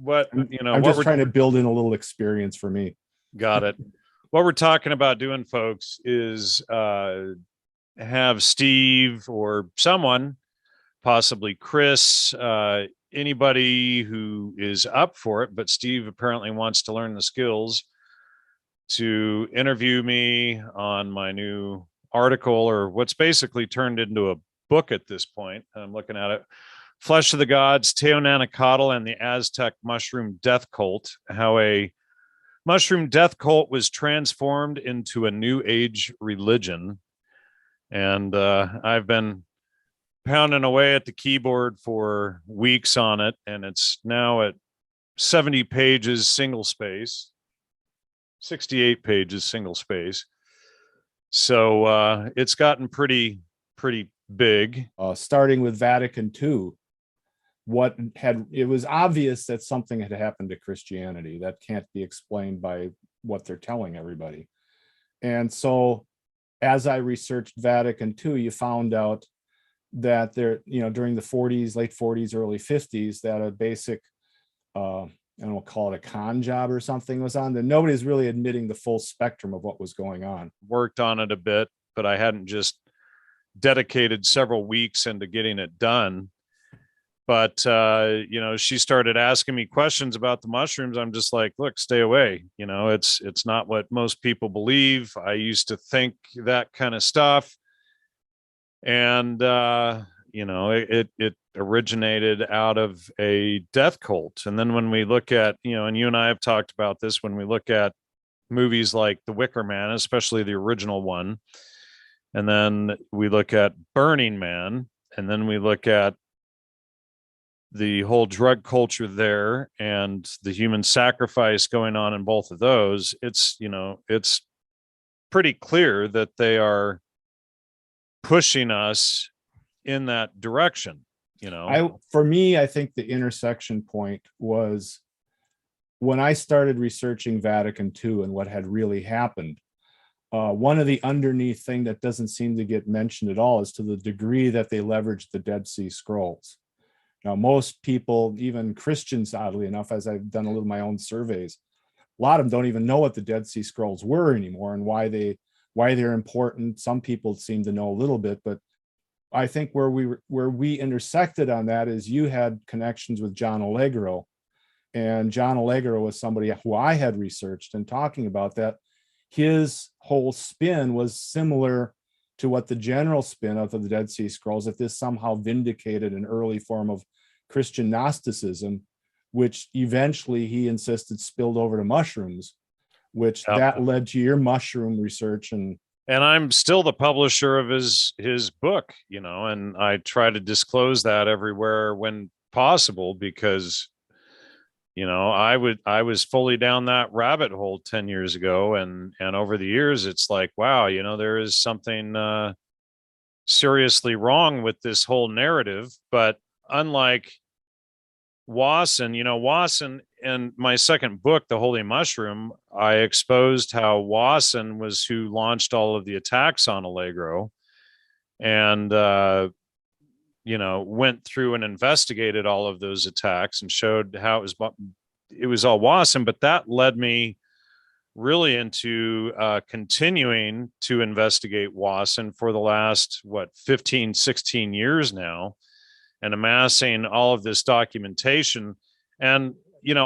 what, I'm what just we're trying to build in a little experience for me. got it. What we're talking about doing, folks, is have Steve or someone, possibly Chris, anybody who is up for it, but Steve apparently wants to learn the skills, to interview me on my new article, or what's basically turned into a book at this point. I'm looking at it. Flesh of the Gods, Teonanacatl and the Aztec Mushroom Death Cult, how a mushroom death cult was transformed into a new age religion. And I've been pounding away at the keyboard for weeks on it, and it's now at 70 pages single space, 68 pages single space. So it's gotten pretty big. Starting with Vatican II, it was obvious that something had happened to Christianity that can't be explained by what they're telling everybody. And so as I researched Vatican II, you found out that there, during the 40s, late 40s, early 50s, that a basic, I don't know, call it a con job or something was on, that nobody's really admitting the full spectrum of what was going on. Worked on it a bit, but I hadn't just dedicated several weeks into getting it done. But she started asking me questions about the mushrooms. I'm just like, look, stay away. It's not what most people believe. I used to think that kind of stuff. And it originated out of a death cult. And then when we look at, and you and I have talked about this, when we look at movies like The Wicker Man, especially the original one, and then we look at Burning Man, and then we look at the whole drug culture there and the human sacrifice going on in both of those, it's pretty clear that they are pushing us in that direction. For me, I think the intersection point was when I started researching Vatican II and what had really happened. One of the underneath thing that doesn't seem to get mentioned at all is to the degree that they leveraged the Dead Sea Scrolls. Now, most people, even Christians, oddly enough, as I've done a little of my own surveys, a lot of them don't even know what the Dead Sea Scrolls were anymore and why they're important. Some people seem to know a little bit, but I think where we intersected on that is you had connections with John Allegro, and John Allegro was somebody who I had researched, and talking about that, his whole spin was similar to what the general spin of the Dead Sea Scrolls, that this somehow vindicated an early form of Christian Gnosticism, which eventually he insisted spilled over to mushrooms, which that led to your mushroom research. And I'm still the publisher of his book, and I try to disclose that everywhere when possible, because I was fully down that rabbit hole 10 years ago, and over the years it's like, wow, there is something seriously wrong with this whole narrative. But unlike Wasson, Wasson, in my second book, The Holy Mushroom, I exposed how Wasson was who launched all of the attacks on Allegro, and went through and investigated all of those attacks and showed how it was all Wasson. But that led me really into continuing to investigate Wasson for the last 15, 16 years now, and amassing all of this documentation. And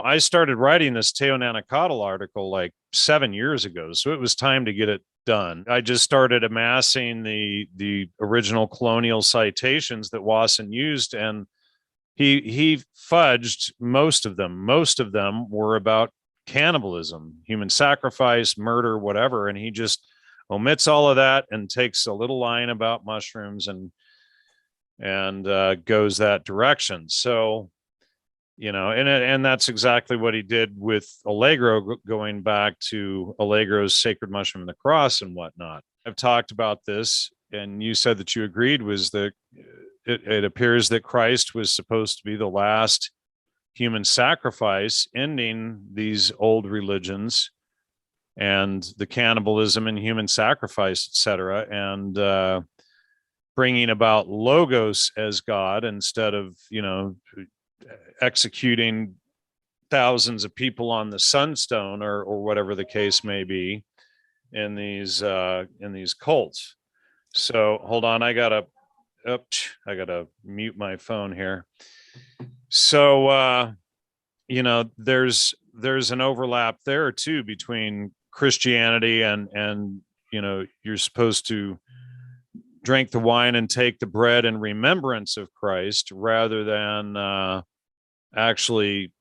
I started writing this Teonanacatl article like 7 years ago, so it was time to get it done. I just started amassing the original colonial citations that Wasson used, and he fudged most of them. Most of them were about cannibalism, human sacrifice, murder, whatever, and he just omits all of that and takes a little line about mushrooms and goes that direction. So and that's exactly what he did with Allegro, going back to Allegro's Sacred Mushroom and the Cross and whatnot. I've talked about this, and you said that you agreed, was that it appears that Christ was supposed to be the last human sacrifice, ending these old religions and the cannibalism and human sacrifice, etc., and bringing about Logos as God instead of executing thousands of people on the sunstone, or whatever the case may be, in these cults. So hold on, I gotta mute my phone here. So there's an overlap there too between Christianity and you're supposed to drink the wine and take the bread in remembrance of Christ, rather than actually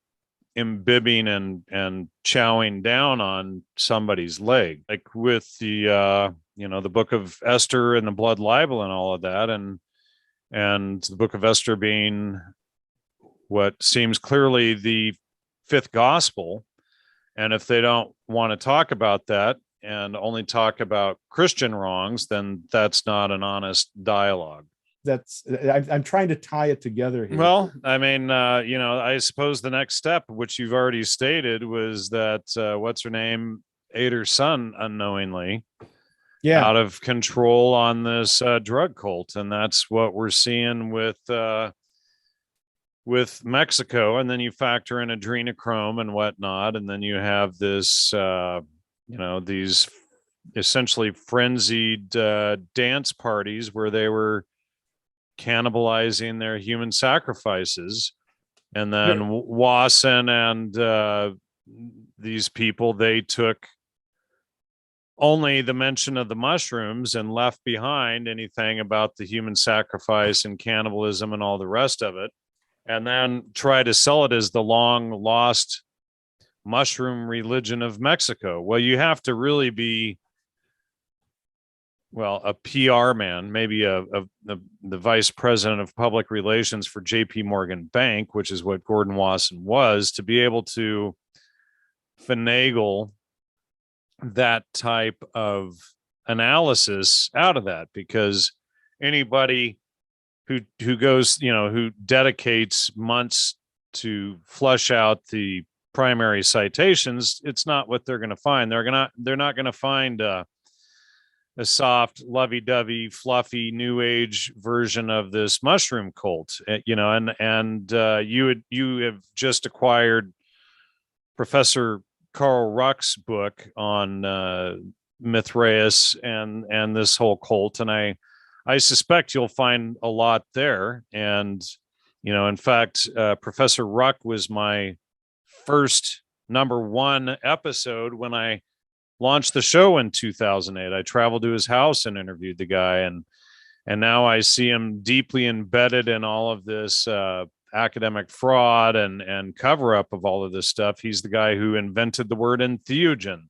imbibing and chowing down on somebody's leg, like with the book of Esther and the blood libel and all of that, and the book of Esther being what seems clearly the fifth gospel. And if they don't want to talk about that and only talk about Christian wrongs, then that's not an honest dialogue. I'm trying to tie it together here. Well, I mean, I suppose the next step, which you've already stated, was that what's her name ate her son unknowingly, out of control on this drug cult, and that's what we're seeing with Mexico. And then you factor in adrenochrome and whatnot, and then you have this, these essentially frenzied dance parties where they were cannibalizing their human sacrifices. And then Wasson and these people, they took only the mention of the mushrooms and left behind anything about the human sacrifice and cannibalism and all the rest of it, and then try to sell it as the long lost mushroom religion of Mexico. Well, you have to really be, a PR man, maybe the vice president of public relations for JP Morgan Bank, which is what Gordon Wasson was, to be able to finagle that type of analysis out of that. Because anybody who goes, who dedicates months to flush out the primary citations, it's not what they're going to find. They're not going to find a soft, lovey-dovey, fluffy, new age version of this mushroom cult. You have just acquired Professor Carl Ruck's book on Mithraeus and this whole cult, and I suspect you'll find a lot there. And in fact, Professor Ruck was my first #1 episode when I launched the show in 2008. I traveled to his house and interviewed the guy, and now I see him deeply embedded in all of this academic fraud and cover up of all of this stuff. He's the guy who invented the word entheogen,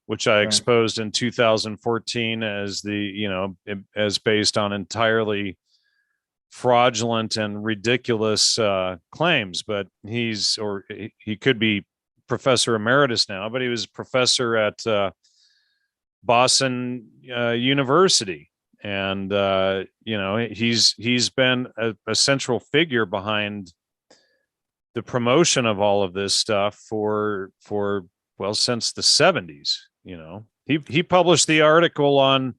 which I exposed in 2014 as as based on entirely fraudulent and ridiculous claims. But he could be professor emeritus now, but he was professor at Boston University, and he's been a central figure behind the promotion of all of this stuff for since the 70s. He published the article on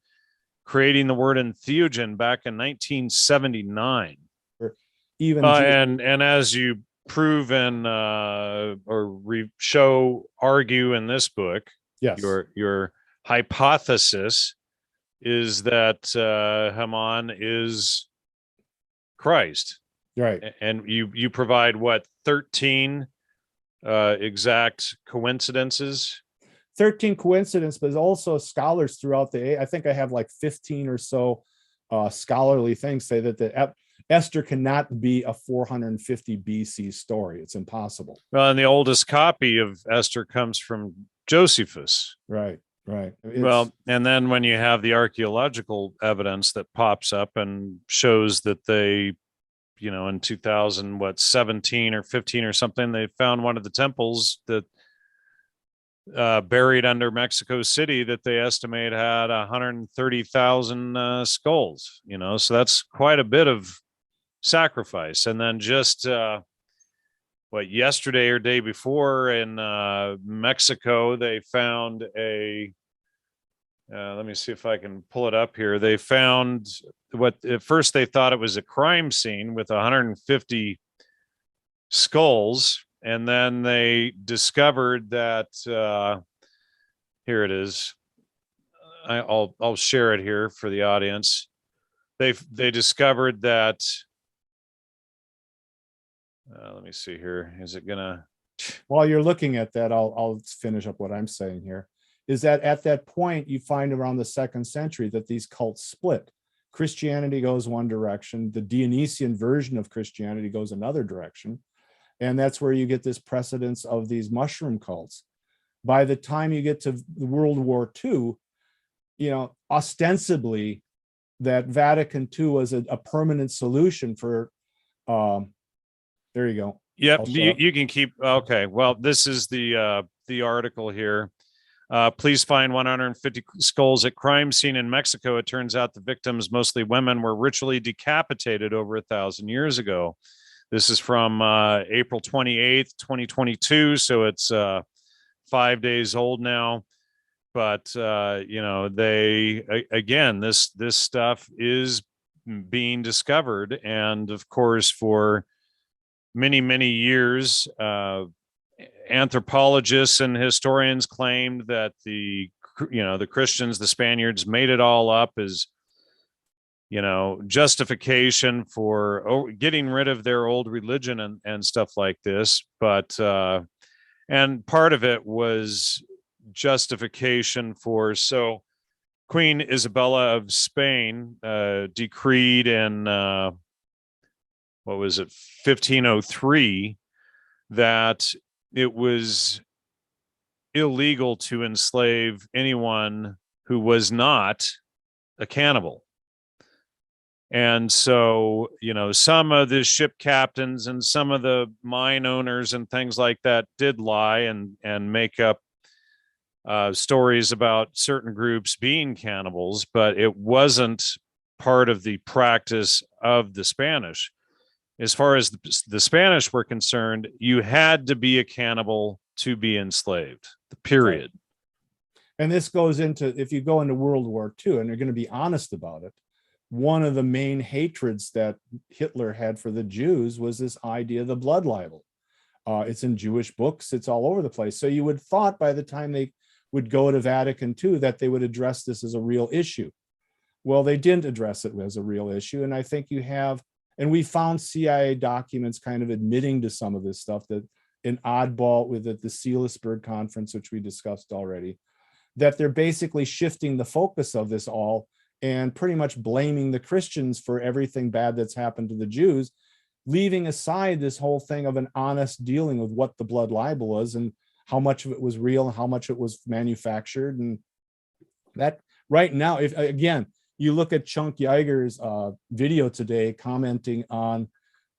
creating the word entheogen back in 1979. And as you prove and argue in this book, yes, your hypothesis is that Haman is Christ, right? And you provide 13 exact coincidences. 13 coincidences, but also scholars throughout I think I have like 15 or so scholarly things say that Esther cannot be a 450 BC story. It's impossible. Well, and the oldest copy of Esther comes from Josephus. Right. And then when you have the archaeological evidence that pops up and shows that they, in 2017 or 15 or something, they found one of the temples that buried under Mexico City that they estimate had 130,000 skulls. So that's quite a bit of sacrifice. And then just yesterday or day before in Mexico, they found let me see if I can pull it up here. They found what at first they thought it was a crime scene with 150 skulls, And then they discovered that here it is. I'll share it here for the audience. They discovered that let me see here. Is it gonna? While you're looking at that, I'll finish up what I'm saying here. Is that at that point you find around the 2nd century that these cults split. Christianity goes one direction, the Dionysian version of Christianity goes another direction, and that's where you get this precedence of these mushroom cults. By the time you get to World War II, ostensibly that Vatican II was a permanent solution for there you go. Yep, you can keep. Okay, well, this is the article here. Police find 150 skulls at crime scene in Mexico. It turns out the victims, mostly women, were ritually decapitated over 1,000 years ago. This is from April 28th, 2022. So it's 5 days old now. But this stuff is being discovered, and of course, for many years, anthropologists and historians claimed that the Christians, the Spaniards, made it all up as justification for getting rid of their old religion and stuff like this. But and part of it was justification for, so Queen Isabella of Spain decreed in what was it, 1503, that it was illegal to enslave anyone who was not a cannibal. And so, some of the ship captains and some of the mine owners and things like that did lie and make up stories about certain groups being cannibals, but it wasn't part of the practice of the Spanish. As far as the Spanish were concerned, you had to be a cannibal to be enslaved, period. And this goes into, if you go into World War II, and you're going to be honest about it, one of the main hatreds that Hitler had for the Jews was this idea of the blood libel. It's in Jewish books. It's all over the place. So you would thought by the time they would go to Vatican II that they would address this as a real issue. Well, they didn't address it as a real issue. And I think you have, and we found CIA documents kind of admitting to some of this stuff, that an oddball with the Seelisberg conference, which we discussed already, that they're basically shifting the focus of this all and pretty much blaming the Christians for everything bad that's happened to the Jews, leaving aside this whole thing of an honest dealing with what the blood libel was and how much of it was real and how much it was manufactured. And that right now, if again, you look at Chunk Yeager's video today commenting on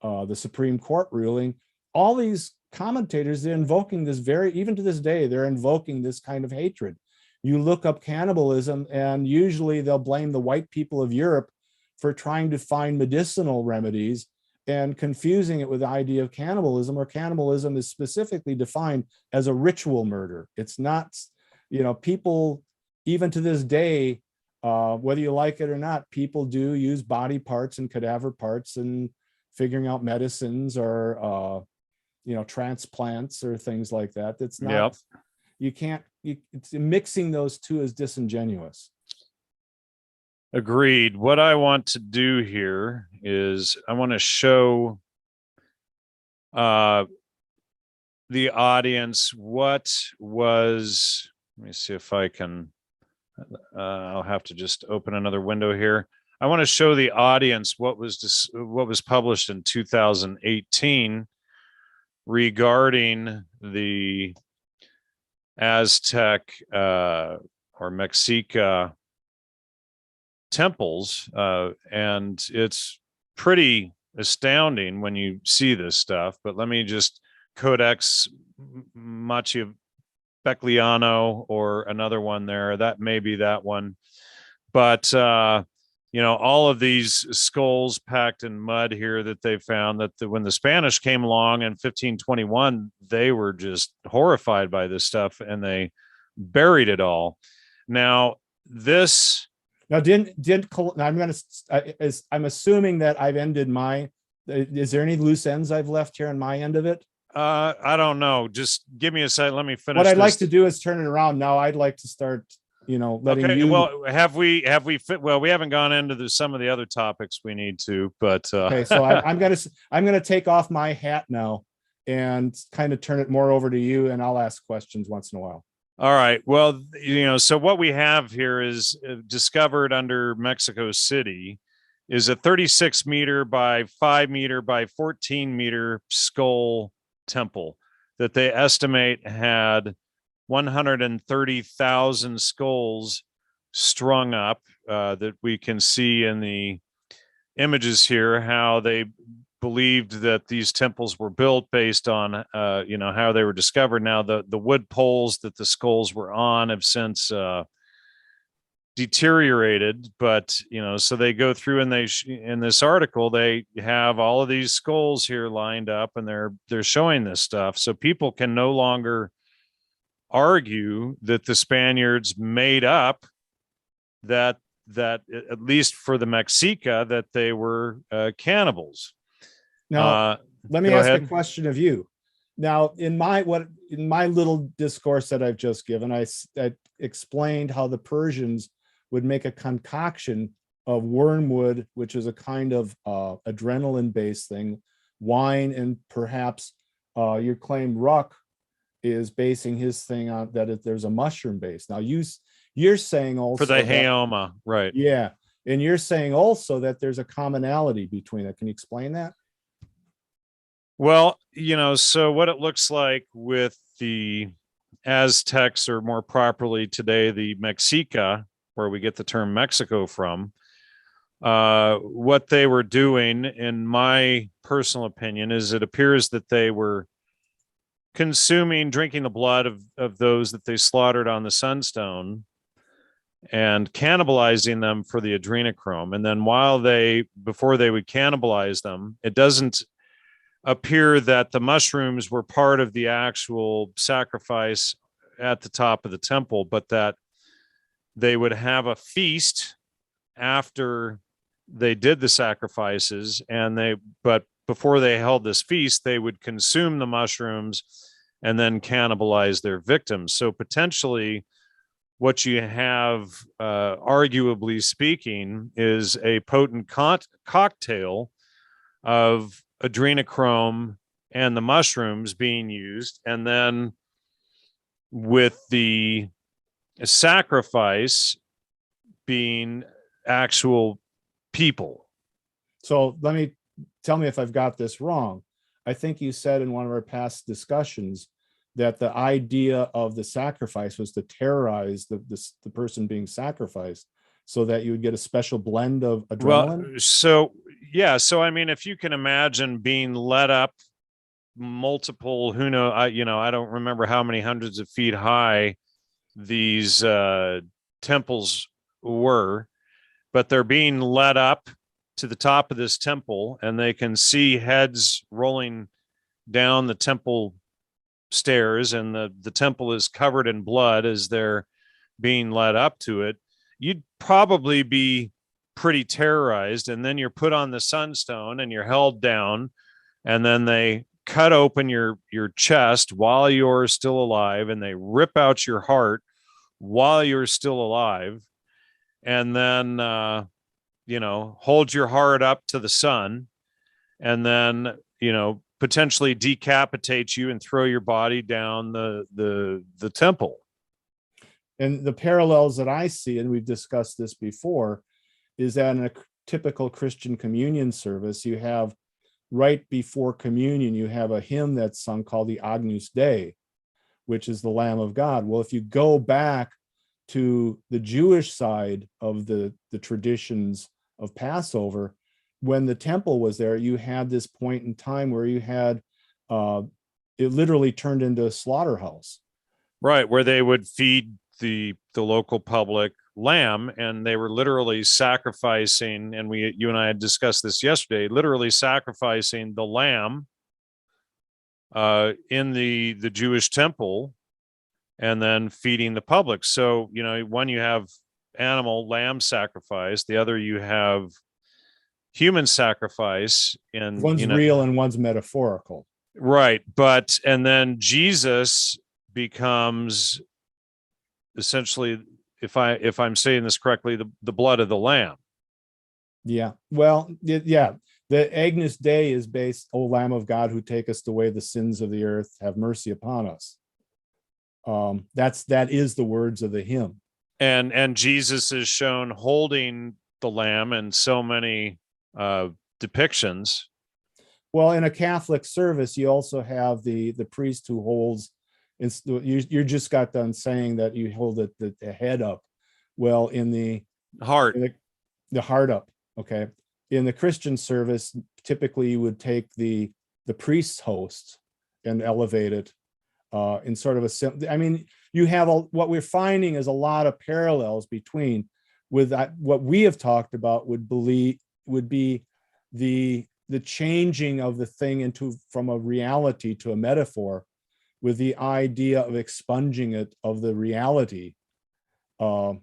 the Supreme Court ruling, all these commentators, they're invoking this even to this day, they're invoking this kind of hatred. You look up cannibalism, and usually they'll blame the white people of Europe for trying to find medicinal remedies and confusing it with the idea of cannibalism, or cannibalism is specifically defined as a ritual murder. It's not, people, even to this day, whether you like it or not, people do use body parts and cadaver parts and figuring out medicines or, transplants or things like that. That's not, it's mixing those two is disingenuous. Agreed. What I want to do here is I want to show the audience what was, let me see if I can, I'll have to just open another window here. I want to show the audience what was published in 2018 regarding the Aztec or Mexica temples, and it's pretty astounding when you see this stuff. But let me just, Codex Machiavelliano or another one there, that may be that one. But all of these skulls packed in mud here that they found, that when the Spanish came along in 1521, they were just horrified by this stuff and they buried it all. Now this, I'm assuming that I've ended my, is there any loose ends I've left here on my end of it? I don't know. Just give me a second. Let me What finish I'd like this. to do is turn it around. Now I'd like to start, letting Okay. you. Well, have we fit? Well, we haven't gone into some of the other topics we need to, but Okay, so I'm gonna take off my hat now and kind of turn it more over to you, and I'll ask questions once in a while. all right. Well, so what we have here is discovered under Mexico City is a 36-meter by 5-meter by 14-meter skull temple that they estimate had 130,000 skulls strung up, that we can see in the images here, how they believed that these temples were built based on, how they were discovered. Now, the wood poles that the skulls were on have since deteriorated, but so they go through and in this article they have all of these skulls here lined up, and they're showing this stuff, so people can no longer argue that the Spaniards made up that at least for the Mexica that they were cannibals. Now, let me Go ask a ahead. question of you. Now, in my little discourse that I've just given, I explained how the Persians would make a concoction of wormwood, which is a kind of adrenaline-based thing, wine, and perhaps your claim Ruck is basing his thing on that there's a mushroom base. Now, you're saying For also the that, Hayoma, right? yeah, and you're saying also that there's a commonality between it. Can you explain that? Well, so what it looks like with the Aztecs, or more properly today, the Mexica, where we get the term Mexico from, what they were doing, in my personal opinion, is it appears that they were drinking the blood of those that they slaughtered on the Sunstone and cannibalizing them for the adrenochrome. And then before they would cannibalize them, it doesn't appear that the mushrooms were part of the actual sacrifice at the top of the temple, but that they would have a feast after they did the sacrifices, but before they held this feast, they would consume the mushrooms and then cannibalize their victims. So potentially what you have, arguably speaking, is a potent cocktail of adrenochrome and the mushrooms being used, and then with the sacrifice being actual people. So tell me if I've got this wrong. I think you said in one of our past discussions that the idea of the sacrifice was to terrorize the person being sacrificed, so that you would get a special blend of adrenaline. Well, so yeah, so I mean, if you can imagine being led up multiple, who know, I don't remember how many hundreds of feet high these temples were, but they're being led up to the top of this temple, and they can see heads rolling down the temple stairs, and the temple is covered in blood as they're being led up to it. You'd probably be pretty terrorized, and then you're put on the sunstone and you're held down, and then they cut open your chest while you're still alive, and they rip out your heart while you're still alive, and then hold your heart up to the sun, and then potentially decapitate you and throw your body down the temple. And the parallels that I see, and we've discussed this before, is that in a typical Christian communion service, you have right before communion, you have a hymn that's sung called the Agnus Dei, which is the Lamb of God. Well, if you go back to the Jewish side of the traditions of Passover, when the temple was there, you had this point in time where you had it literally turned into a slaughterhouse. Right, where they would feed the local public lamb, and they were literally sacrificing, and you and I had discussed this yesterday, literally sacrificing the lamb in the Jewish temple, and then feeding the public. So one, you have animal lamb sacrifice, the other you have human sacrifice, and One's real and one's metaphorical. Right. But, and then Jesus becomes essentially, if I'm saying this correctly, the blood of the lamb. Yeah. Well, yeah. The Agnus Dei is based, O Lamb of God, who takest away the sins of the earth, have mercy upon us. That is the words of the hymn. And Jesus is shown holding the lamb in so many depictions. Well, in a Catholic service, you also have the priest who holds. You just got done saying that you hold the head up. Well, Heart. in the heart up. Okay. In the Christian service, typically you would take the priest's host and elevate it in sort of I mean, you have what we're finding is a lot of parallels between with that. What we have talked about would be the changing of the thing into from a reality to a metaphor, with the idea of expunging it of the reality, in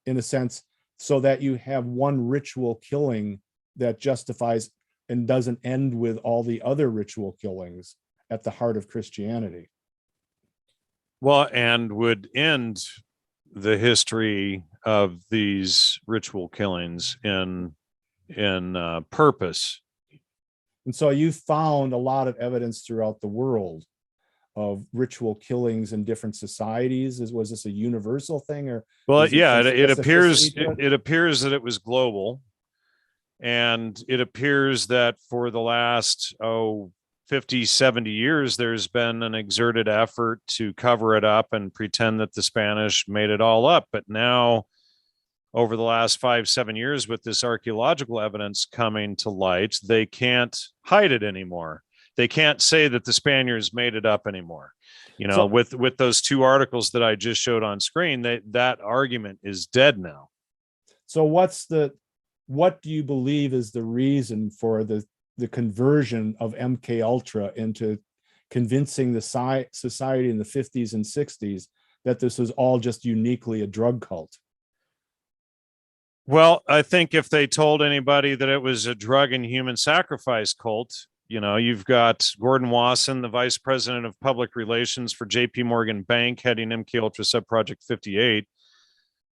a sense, so that you have one ritual killing that justifies and doesn't end with all the other ritual killings at the heart of Christianity. Well, and would end the history of these ritual killings in purpose. And so you found a lot of evidence throughout the world of ritual killings in different societies. Was this a universal thing, or well, is it yeah, some it appears specificity to it? it appears that it was global, and it appears that for the last 50, 70 years, there's been an exerted effort to cover it up and pretend that the Spanish made it all up. But now, over the last 5, 7 years, with this archaeological evidence coming to light, they can't hide it anymore. They can't say that the Spaniards made it up anymore. You know, So, with those two articles that I just showed on screen, that argument is dead now. so what do you believe is the reason for the conversion of MK Ultra into convincing the society in the 50s and 60s that this was all just uniquely a drug cult? Well, I think if they told anybody that it was a drug and human sacrifice cult, you know, you've got Gordon Wasson, the vice president of public relations for JP Morgan Bank, heading MK Ultra Sub Project 58.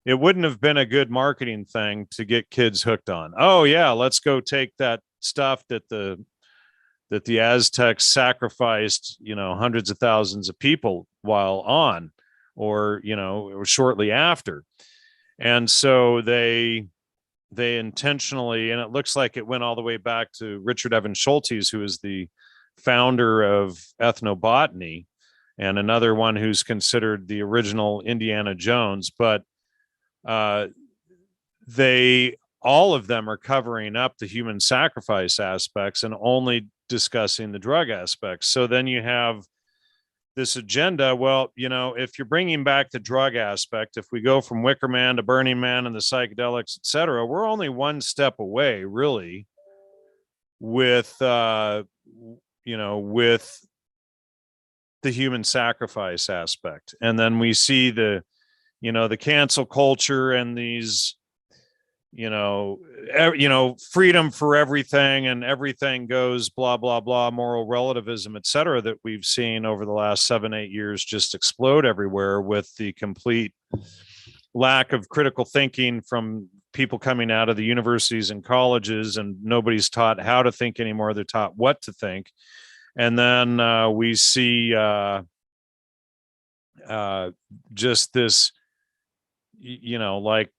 It wouldn't have been a good marketing thing to get kids hooked on. Oh yeah, let's go take that stuff that the Aztecs sacrificed, you know, hundreds of thousands of people while on, or, you know, or shortly after. And so they intentionally, and it looks like it went all the way back to Richard Evans Schultes, who is the founder of ethnobotany and another one who's considered the original Indiana Jones. But they all of them are covering up the human sacrifice aspects and only discussing the drug aspects. So then you have this agenda. Well, you know, if you're bringing back the drug aspect, if we go from Wicker Man to Burning Man and the psychedelics, et cetera, we're only one step away, really, with you know, with the human sacrifice aspect. And then we see the, you know, the cancel culture and these, you know, freedom for everything and everything goes blah blah blah, moral relativism, et cetera, that we've seen over the last 7, 8 years just explode everywhere, with the complete lack of critical thinking from people coming out of the universities and colleges, and nobody's taught how to think anymore. They're taught what to think. And then we see just this, you know,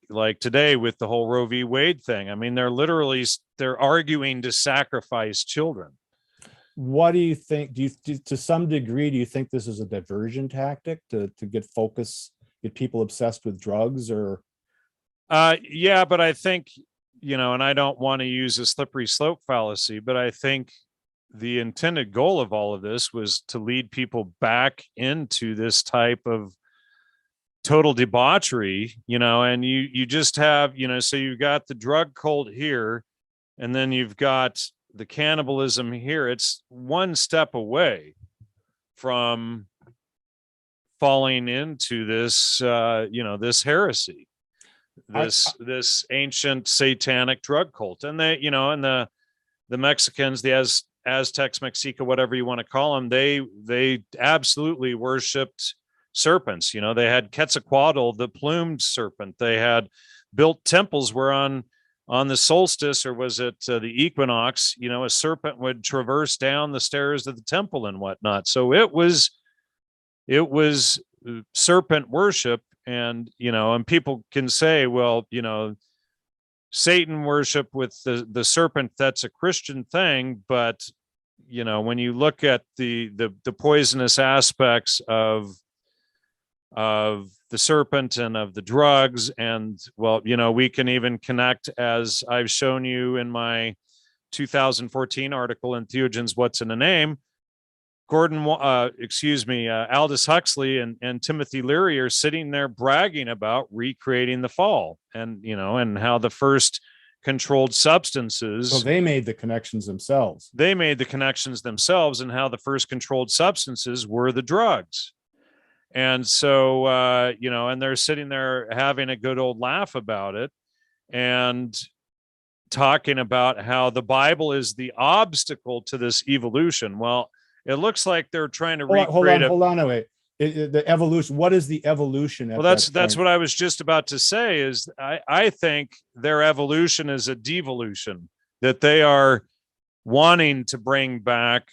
like today with the whole Roe v. Wade thing. I mean, they're arguing to sacrifice children. What do you think? To some degree, do you think this is a diversion tactic to get people obsessed with drugs? Or yeah, but I think, you know, and I don't want to use a slippery slope fallacy, but I think the intended goal of all of this was to lead people back into this type of total debauchery, you know. And you just have, you know, so you've got the drug cult here, and then you've got the cannibalism here. It's one step away from falling into this you know, this heresy, this ancient satanic drug cult. And they, you know, and the Mexicans, the Aztecs, Mexica, whatever you want to call them, they absolutely worshipped serpents. You know, they had Quetzalcoatl, the plumed serpent. They had built temples where on the solstice, or was it the equinox, you know, a serpent would traverse down the stairs of the temple and whatnot. So it was serpent worship. And, you know, and people can say, well, you know, Satan worship with the serpent, that's a Christian thing. But, you know, when you look at the poisonous aspects of the serpent and of the drugs, and, well, you know, we can even connect, as I've shown you in my 2014 article in Theogens, What's in a Name, Aldous Huxley and Timothy Leary are sitting there bragging about recreating the fall, and, you know, and how the first controlled substances. So they made the connections themselves. They made the connections themselves, and how the first controlled substances were the drugs. And so, you know, and they're sitting there having a good old laugh about it, and talking about how the Bible is the obstacle to this evolution. Well, it looks like they're trying to recreate. Hold on, wait. The evolution. What is the evolution? Well, that's what I was just about to say. Is I think their evolution is a devolution, that they are wanting to bring back,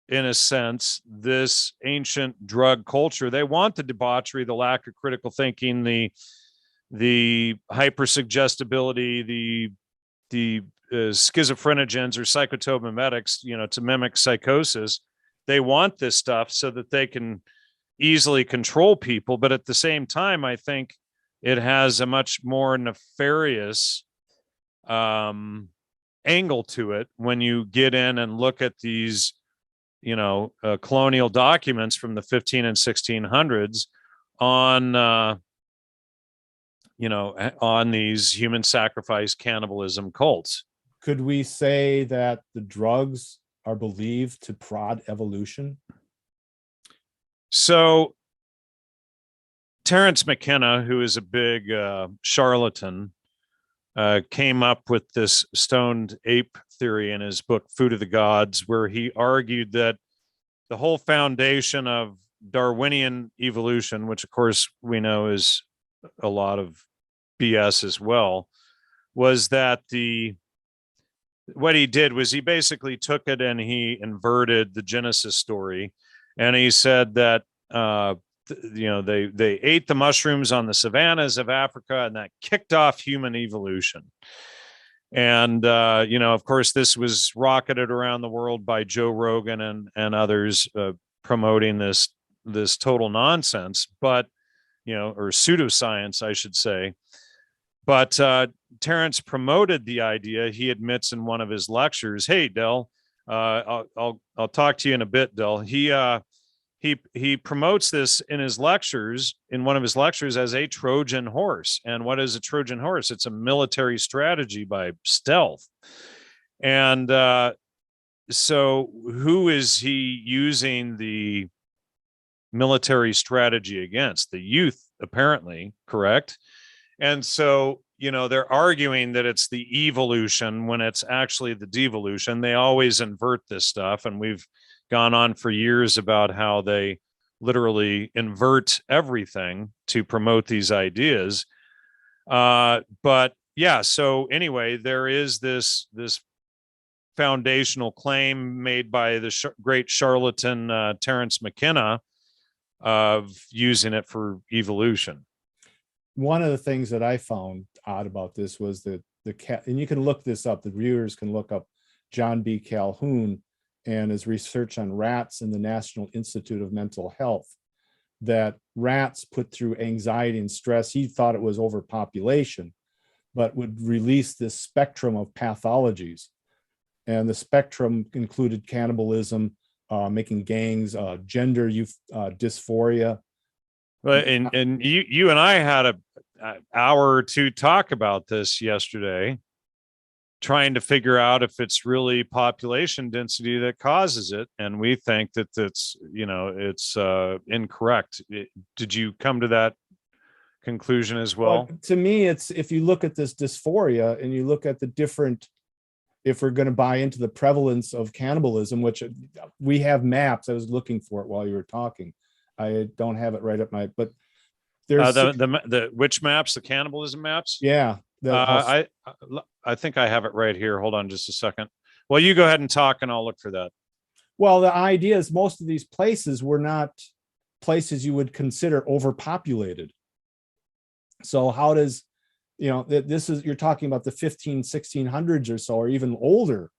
in a sense, this ancient drug culture. They want the debauchery, the lack of critical thinking, the hypersuggestibility, the schizophrenogens or psychotobimetics, you know, to mimic psychosis. They want this stuff so that they can easily control people. But at the same time, I think it has a much more nefarious angle to it when you get in and look at these, you know, colonial documents from the 15 and 1600s on, you know, on these human sacrifice cannibalism cults. Could we say that the drugs are believed to prod evolution? So Terence McKenna, who is a big charlatan, came up with this stoned ape theory in his book Food of the Gods, where he argued that the whole foundation of Darwinian evolution, which of course we know is a lot of BS as well, was that what he did was he basically took it and he inverted the Genesis story. And he said that, you know, they ate the mushrooms on the savannas of Africa, and that kicked off human evolution. And, you know, of course, this was rocketed around the world by Joe Rogan and others, promoting this total nonsense, but, you know, or pseudoscience, I should say. But Terence promoted the idea. He admits in one of his lectures, "Hey, Del, I'll talk to you in a bit, Del." He promotes this in his lectures, in one of his lectures, as a Trojan horse. And what is a Trojan horse? It's a military strategy by stealth. And so who is he using the military strategy against? The youth, apparently, correct? And so, you know, they're arguing that it's the evolution when it's actually the devolution. They always invert this stuff. And we've gone on for years about how they literally invert everything to promote these ideas. But yeah, so anyway, there is this foundational claim made by the great charlatan Terence McKenna of using it for evolution. One of the things that I found odd about this was that and you can look this up, the viewers can look up John B. Calhoun and his research on rats in the National Institute of Mental Health, that rats put through anxiety and stress, he thought it was overpopulation, but would release this spectrum of pathologies. And the spectrum included cannibalism, making gangs, gender dysphoria. And you and I had an hour or two talk about this yesterday, trying to figure out if it's really population density that causes it. And we think that it's, you know, it's incorrect. Did you come to that conclusion as well? To me, it's, if you look at this dysphoria and you look at the different, if we're going to buy into the prevalence of cannibalism, which we have maps. I was looking for it while you were talking. I don't have it right up my, but there's the which maps, the cannibalism maps? yeah. I think I have it right here. Hold on just a second. Well, you go ahead and talk and I'll look for that. Well, the idea is most of these places were not places you would consider overpopulated. So how does, this is, you're talking about the 1600s or so, or even older.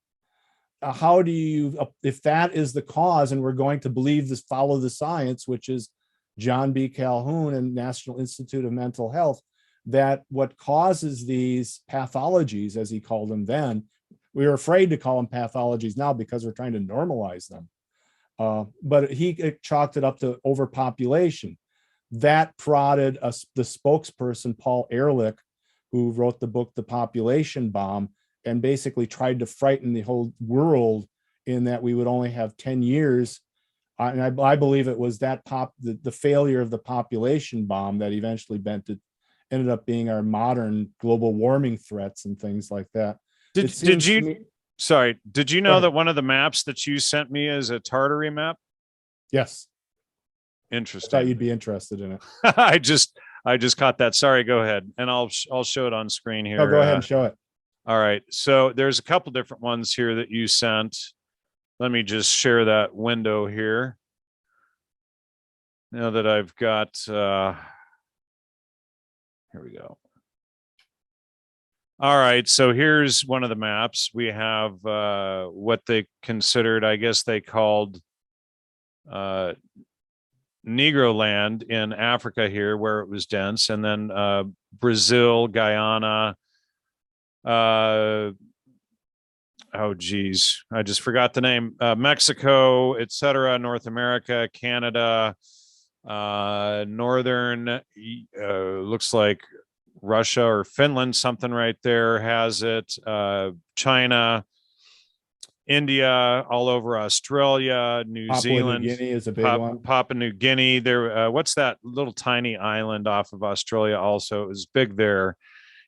How do you, if that is the cause, and we're going to believe this, follow the science, which is John B. Calhoun and National Institute of Mental Health, that what causes these pathologies, as he called them then, we are afraid to call them pathologies now because we're trying to normalize them. But he chalked it up to overpopulation. That prodded the spokesperson, Paul Ehrlich, who wrote the book, The Population Bomb, and basically tried to frighten the whole world in that we would only have 10 years. And I believe it was that the failure of the population bomb that eventually ended up being our modern global warming threats and things like that. Did you know that one of the maps that you sent me is a Tartary map? Yes. Interesting. I thought you'd be interested in it. I just caught that. Sorry, go ahead. And I'll show it on screen here. Oh, go ahead and show it. All right. So there's a couple different ones here that you sent. Let me just share that window here. Now that I've got, here we go. All right, so here's one of the maps. We have what they considered, I guess they called Negro land in Africa here, where it was dense, and then Brazil, Guyana. Oh, geez, I just forgot the name. Mexico, etc., North America, Canada, northern, looks like Russia or Finland, something right there has it. China, India, all over Australia, New Zealand. New Guinea is a big one. Papua New Guinea. There, what's that little tiny island off of Australia? Also, it was big there.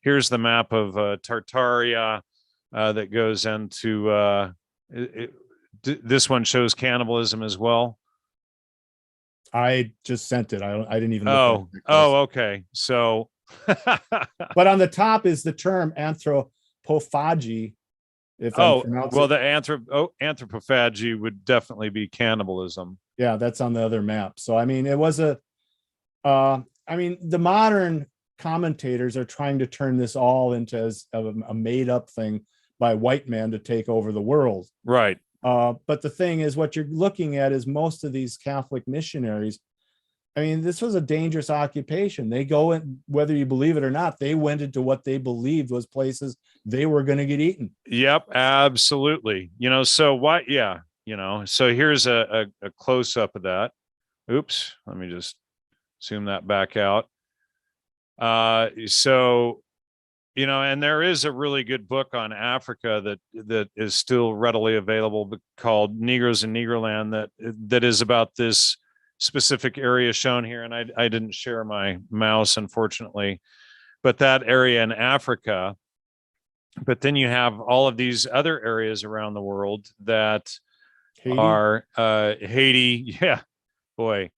Here's the map of Tartaria that goes into. This one shows cannibalism as well. I just sent it. I didn't even. Oh, okay. So. But on the top is the term anthropophagy. Well, the anthropophagy would definitely be cannibalism. Yeah, that's on the other map. So I mean, it was the modern commentators are trying to turn this all into a made up thing by white men to take over the world. Right. But the thing is, what you're looking at is most of these Catholic missionaries. I mean, this was a dangerous occupation. They go in, whether you believe it or not, they went into what they believed was places they were going to get eaten. Yep, absolutely. So what? Yeah, so here's a close up of that. Oops, let me just zoom that back out. So, and there is a really good book on Africa that is still readily available called Negroes in Negroland that is about this specific area shown here, and I didn't share my mouse, unfortunately, but that area in Africa. But then you have all of these other areas around the world that are Haiti. Yeah, boy,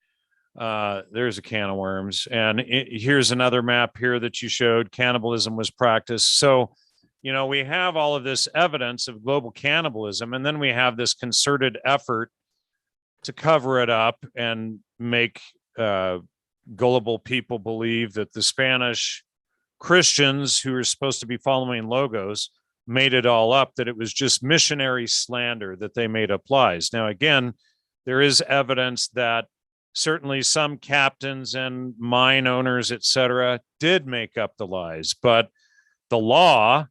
there's a can of worms. And here's another map here that you showed. Cannibalism was practiced. So, we have all of this evidence of global cannibalism, and then we have this concerted effort to cover it up and make gullible people believe that the Spanish Christians who are supposed to be following Logos made it all up, that it was just missionary slander, that they made up lies. Now, again, there is evidence that certainly some captains and mine owners, etc., did make up the lies, but the law,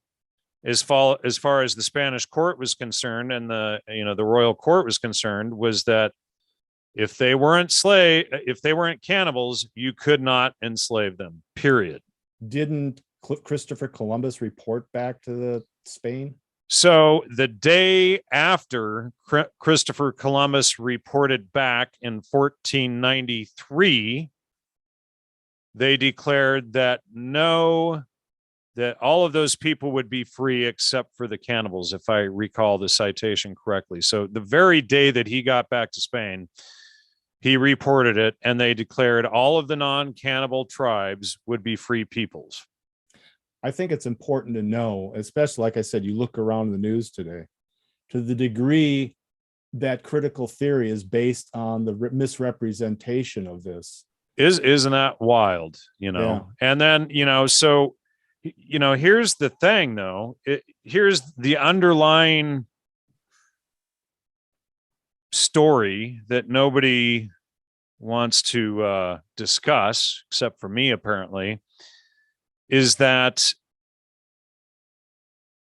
as far as the Spanish court was concerned and the royal court was concerned, was that if they weren't cannibals, you could not enslave them, period. Didn't Christopher Columbus report back to Spain? So the day after Christopher Columbus reported back in 1493, they declared that no that all of those people would be free except for the cannibals, if I recall the citation correctly. So the very day that he got back to Spain, he reported it, and they declared all of the non-cannibal tribes would be free peoples. I think it's important to know, especially like I said, you look around the news today, to the degree that critical theory is based on the misrepresentation of this. Isn't that wild? Yeah. And then, so, here's the thing though. Here's the underlying story that nobody wants to discuss, except for me, apparently, is that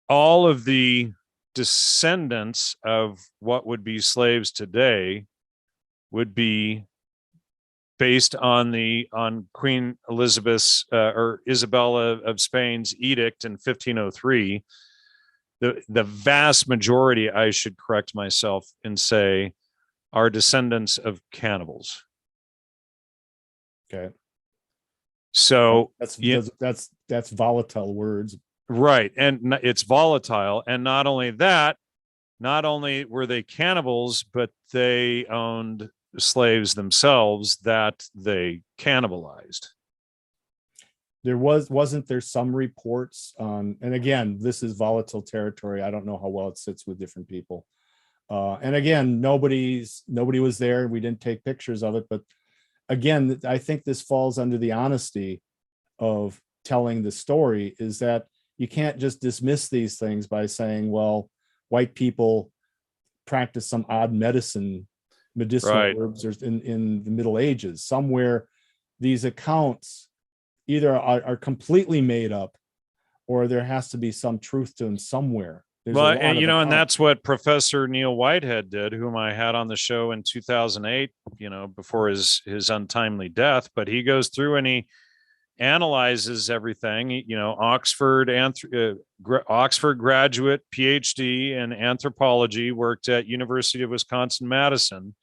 all of the descendants of what would be slaves today would be based on Queen Elizabeth's or Isabella of Spain's edict in 1503. The vast majority, I should correct myself and say, are descendants of cannibals. Okay. So that's volatile words. Right. And it's volatile. And not only that, not only were they cannibals, but they owned slaves themselves that they cannibalized. Wasn't there some reports on, and again, this is volatile territory. I don't know how well it sits with different people. And again, nobody was there. We didn't take pictures of it. But again, I think this falls under the honesty of telling the story, is that you can't just dismiss these things by saying, well, white people practice some odd medicinal Right. herbs in the Middle Ages. Somewhere these accounts either are completely made up, or there has to be some truth to them somewhere. Well, and that's what Professor Neil Whitehead did, whom I had on the show in 2008, before his untimely death. But he goes through and he analyzes everything. Oxford graduate, PhD in anthropology, worked at University of Wisconsin-Madison,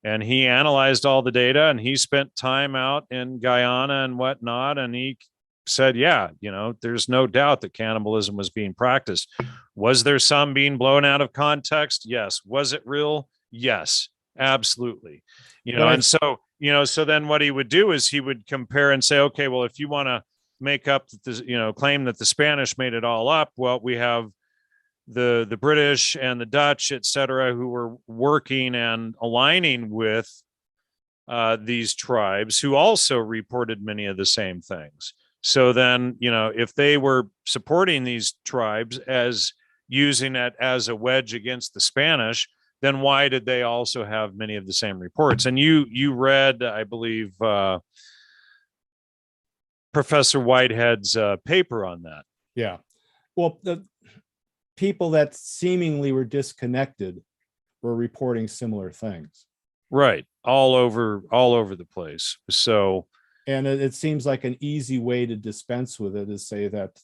and he analyzed all the data, and he spent time out in Guyana and whatnot, and he said, yeah, there's no doubt that cannibalism was being practiced. Was there some being blown out of context? Yes. Was it real? Yes, absolutely. And so, so then what he would do is he would compare and say, okay, well, if you want to make up this, claim that the Spanish made it all up, well, we have the British and the Dutch, et cetera, who were working and aligning with these tribes, who also reported many of the same things. So then, if they were supporting these tribes as using it as a wedge against the Spanish, then why did they also have many of the same reports? And you read, I believe, Professor Whitehead's paper on that. Yeah. Well, the people that seemingly were disconnected were reporting similar things. Right. All over the place. So, and it seems like an easy way to dispense with it is say that,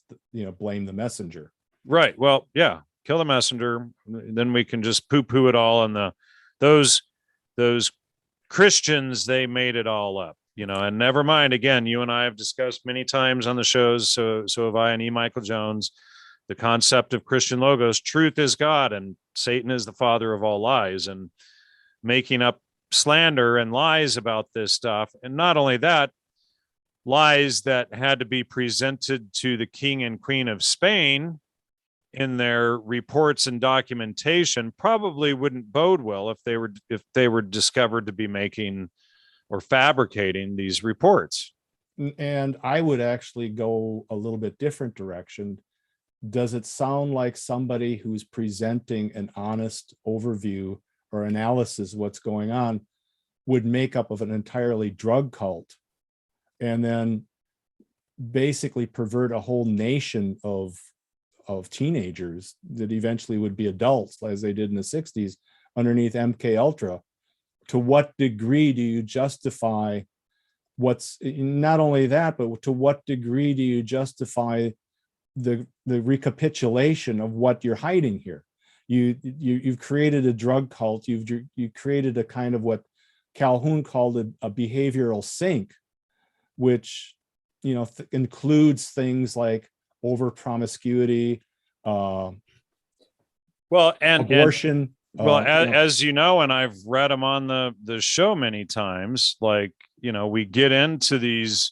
blame the messenger. Right. Well, yeah, kill the messenger. Then we can just poo-poo it all. And those Christians, they made it all up, and never mind. Again, you and I have discussed many times on the shows. So have I and E. Michael Jones, the concept of Christian logos. Truth is God and Satan is the father of all lies, and making up slander and lies about this stuff. And not only that, lies that had to be presented to the king and queen of Spain in their reports and documentation probably wouldn't bode well if they were discovered to be making or fabricating these reports. And I would actually go a little bit different direction. Does it sound like somebody who's presenting an honest overview or analysis of what's going on would make up of an entirely drug cult and then basically pervert a whole nation of teenagers that eventually would be adults, as they did in the 60s underneath MK Ultra? To what degree do you justify what's, not only that, but to what degree do you justify the recapitulation of what you're hiding here? You've created a drug cult. You created a kind of what Calhoun called a behavioral sink, which includes things like over promiscuity, Well, and abortion. well, as you know, and I've read them on the show many times, like, we get into these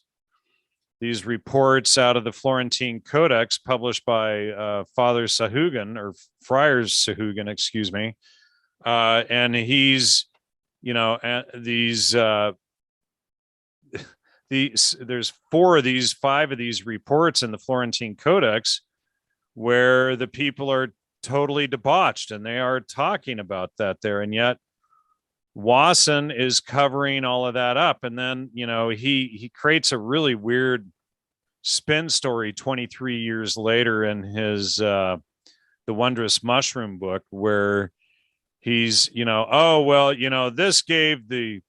reports out of the Florentine Codex published by Father Sahugan, or Friars Sahugan, excuse me. And he's, these there's 5 of these reports in the Florentine Codex where the people are totally debauched, and they are talking about that there. And yet Wasson is covering all of that up. And then, he creates a really weird spin story 23 years later in his The Wondrous Mushroom book, where he's, oh, well, this gave the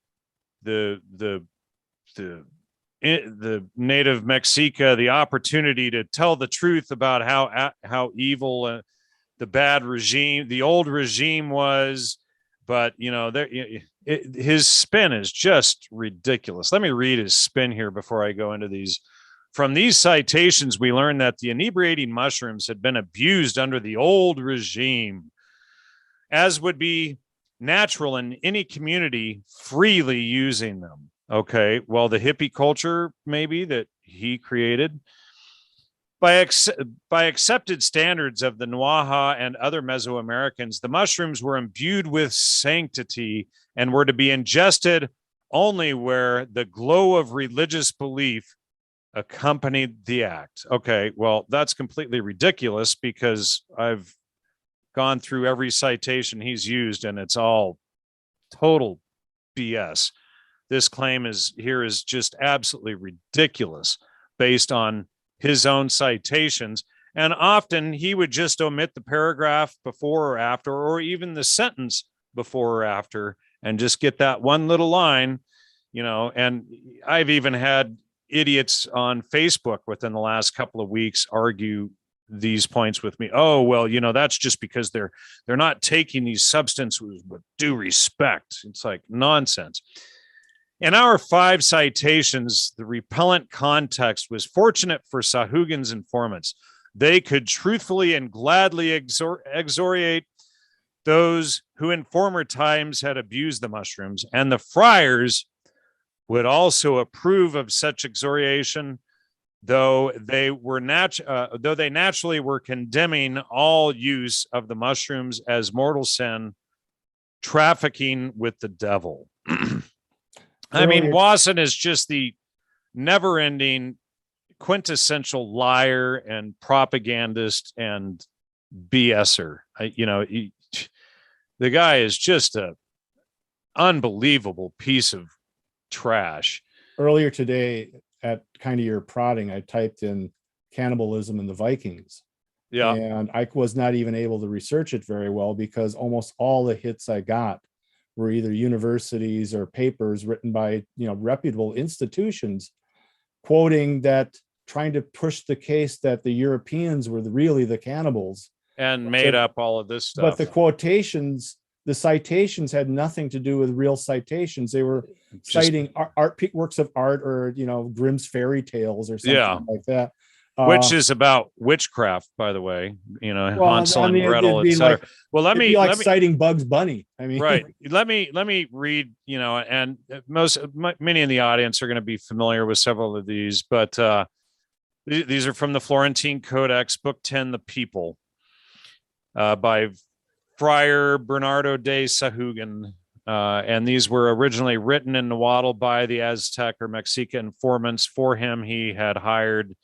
native Mexica the opportunity to tell the truth about how evil the bad regime, the old regime was. But his spin is just ridiculous. Let me read his spin here before I go into these. From these citations, we learn that the inebriating mushrooms had been abused under the old regime, as would be natural in any community freely using them. Okay, well, the hippie culture maybe that he created, by accepted standards of the Nuaha and other Mesoamericans, the mushrooms were imbued with sanctity and were to be ingested only where the glow of religious belief accompanied the act. Okay, well, that's completely ridiculous, because I've gone through every citation he's used, and it's all total BS. This claim is just absolutely ridiculous based on his own citations. And often he would just omit the paragraph before or after, or even the sentence before or after, and just get that one little line, and I've even had idiots on Facebook within the last couple of weeks argue these points with me. Oh, well, that's just because they're not taking these substances with due respect. It's like nonsense. In our 5 citations, the repellent context was fortunate for Sahugin's informants. They could truthfully and gladly exoriate those who in former times had abused the mushrooms, and the friars would also approve of such exoriation, though they naturally were condemning all use of the mushrooms as mortal sin, trafficking with the devil. I mean, Wasson is just the never-ending quintessential liar and propagandist and BSer. The guy is just a unbelievable piece of trash. Earlier today, at kind of your prodding, I typed in cannibalism in the Vikings. Yeah. And I was not even able to research it very well, because almost all the hits I got were either universities or papers written by, reputable institutions, quoting that, trying to push the case that the Europeans were really the cannibals. And made up all of this stuff. But the quotations, the citations had nothing to do with real citations. They were citing art works of art, or, Grimm's fairy tales or something like that. Which is about witchcraft, by the way, Hansel and Gretel, etc. Like, well, let me citing Bugs Bunny. I mean, right. Let me read, and many in the audience are going to be familiar with several of these, but these are from the Florentine Codex, Book 10, The People, by Friar Bernardo de Sahugan. And these were originally written in Nahuatl by the Aztec or Mexica informants. For him, he had hired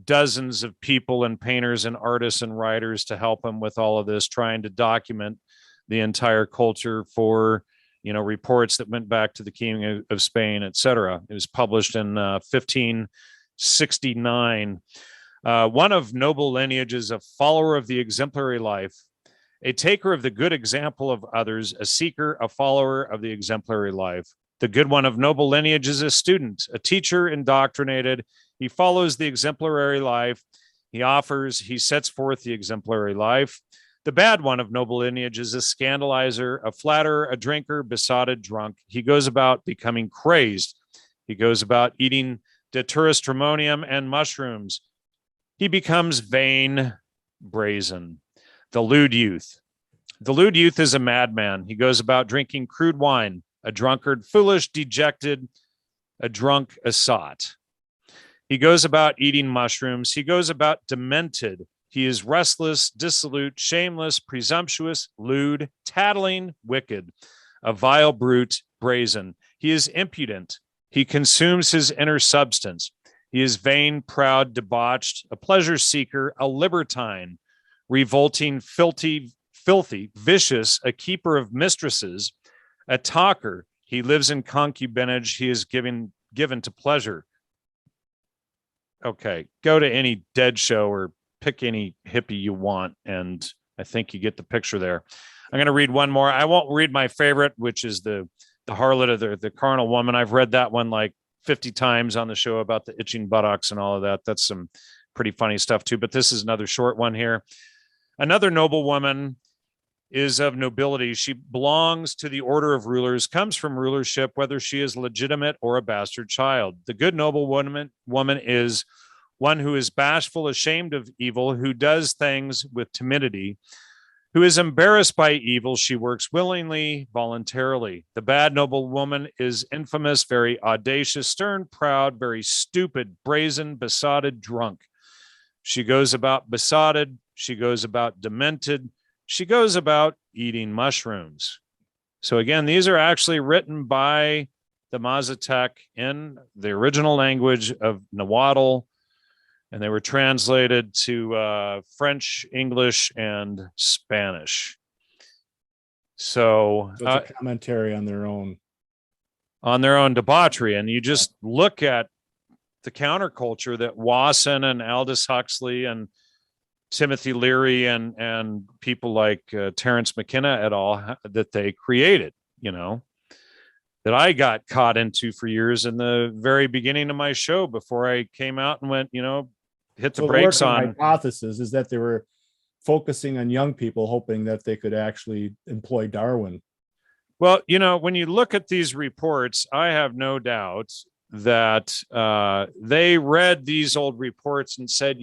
dozens of people and painters and artists and writers to help him with all of this, trying to document the entire culture for, reports that went back to the King of Spain, etc. It was published in 1569. One of noble lineages, a follower of the exemplary life, a taker of the good example of others, a seeker, a follower of the exemplary life. The good one of noble lineage is a student, a teacher indoctrinated. He follows the exemplary life. He sets forth the exemplary life. The bad one of noble lineage is a scandalizer, a flatterer, a drinker, besotted drunk. He goes about becoming crazed. He goes about eating deuterostramonium and mushrooms. He becomes vain, brazen. The lewd youth. The lewd youth is a madman. He goes about drinking crude wine, a drunkard, foolish, dejected, a drunk, a sot. He goes about eating mushrooms. He goes about demented. He is restless, dissolute, shameless, presumptuous, lewd, tattling, wicked, a vile brute, brazen. He is impudent. He consumes his inner substance. He is vain, proud, debauched, a pleasure seeker, a libertine, revolting, filthy, vicious, a keeper of mistresses, a talker. He lives in concubinage. He is given to pleasure. Okay, go to any dead show or pick any hippie you want, and I think you get the picture there. I'm going to read one more. I won't read my favorite, which is the harlot of the carnal woman. I've read that one like 50 times on the show about the itching buttocks and all of that. That's some pretty funny stuff too, but this is another short one here. Another noble woman is of nobility. She belongs to the order of rulers, comes from rulership, whether she is legitimate or a bastard child. The good noble woman is one who is bashful, ashamed of evil, who does things with timidity, who is embarrassed by evil. She works willingly, voluntarily. The bad noble woman is infamous, very audacious, stern, proud, very stupid, brazen, besotted, drunk. She goes about besotted. She goes about demented. She goes about eating mushrooms. So again, these are actually written by the Mazatec in the original language of Nahuatl, and they were translated to French, English, and Spanish. So it's a commentary on their own debauchery. And you just look at the counterculture that Wasson and Aldous Huxley and Timothy Leary and people like Terence McKenna et al. That they created, that I got caught into for years in the very beginning of my show before I came out and went, hit the brakes on. Hypothesis is that they were focusing on young people, hoping that they could actually employ Darwin. Well, when you look at these reports, I have no doubt that they read these old reports and said,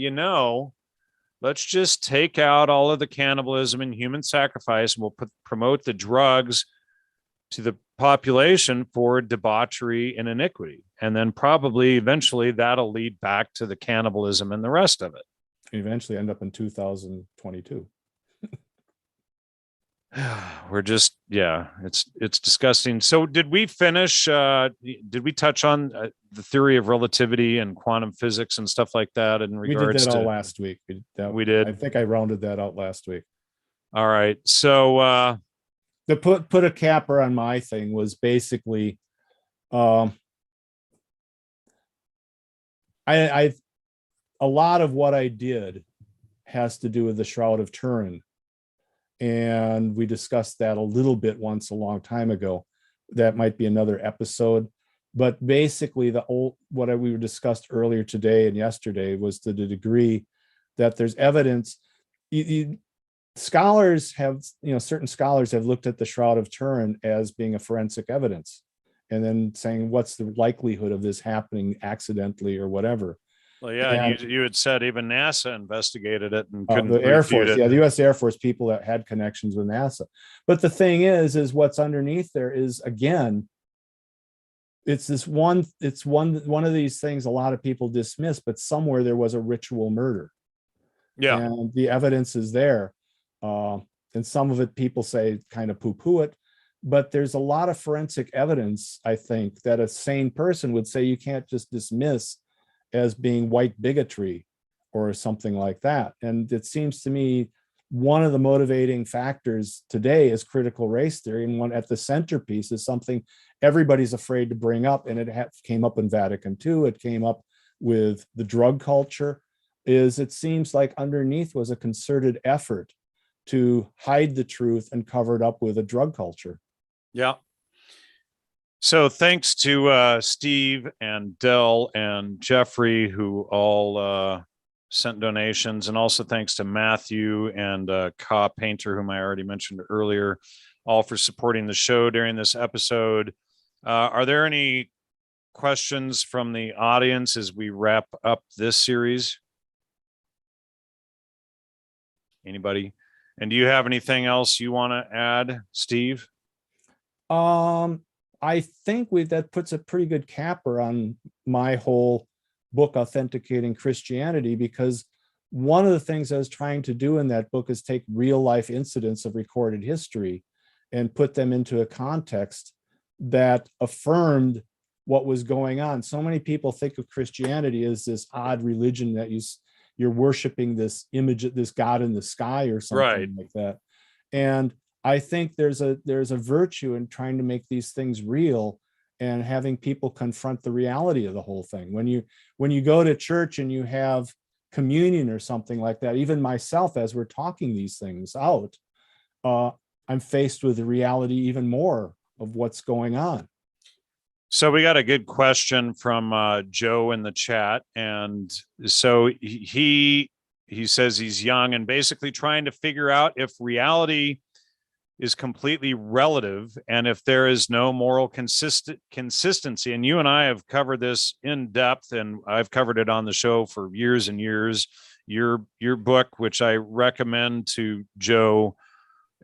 let's just take out all of the cannibalism and human sacrifice, and we'll promote the drugs to the population for debauchery and iniquity. And then probably eventually that'll lead back to the cannibalism and the rest of it. Eventually end up in 2022. We're just, it's disgusting. So did we finish, did we touch on the theory of relativity and quantum physics and stuff like that in regards to? We did that all last week. We did. I think I rounded that out last week. All right. So to put a capper on my thing was basically, a lot of what I did has to do with the Shroud of Turin. And we discussed that a little bit once a long time ago. That might be another episode. But basically, what we discussed earlier today and yesterday was to the degree that there's evidence. Scholars have, certain scholars have looked at the Shroud of Turin as being a forensic evidence, and then saying, what's the likelihood of this happening accidentally or whatever? Well, yeah, and you had said even NASA investigated it and couldn't. The Air Force, the U.S. Air Force people that had connections with NASA. But the thing is what's underneath there is, again, it's one of these things a lot of people dismiss, but somewhere there was a ritual murder. Yeah, and the evidence is there, and some of it people say kind of poo-poo it, but there's a lot of forensic evidence, I think, that a sane person would say you can't just dismiss as being white bigotry or something like that. And it seems to me one of the motivating factors today is critical race theory, and one at the centerpiece is something everybody's afraid to bring up, and it came up in Vatican II, it came up with the drug culture, is it seems like underneath was a concerted effort to hide the truth and cover it up with a drug culture. Yeah. So thanks to Steve and Dell and Jeffrey, who all sent donations, and also thanks to Matthew and Ka Painter, whom I already mentioned earlier, all for supporting the show during this episode. Are there any questions from the audience as we wrap up this series? Anybody? And do you have anything else you want to add, Steve? I think that puts a pretty good capper on my whole book, Authenticating Christianity, because one of the things I was trying to do in that book is take real life incidents of recorded history and put them into a context that affirmed what was going on. So many people think of Christianity as this odd religion that you're worshiping this image of this God in the sky or something like that. And I think there's a virtue in trying to make these things real and having people confront the reality of the whole thing. When you go to church and you have communion or something like that, even myself, as we're talking these things out, I'm faced with the reality even more of what's going on. So we got a good question from Joe in the chat. And so he says he's young and basically trying to figure out if reality is completely relative and if there is no moral consistency. And you and I have covered this in depth, and I've covered it on the show for years and years. Your book, which I recommend to Joe,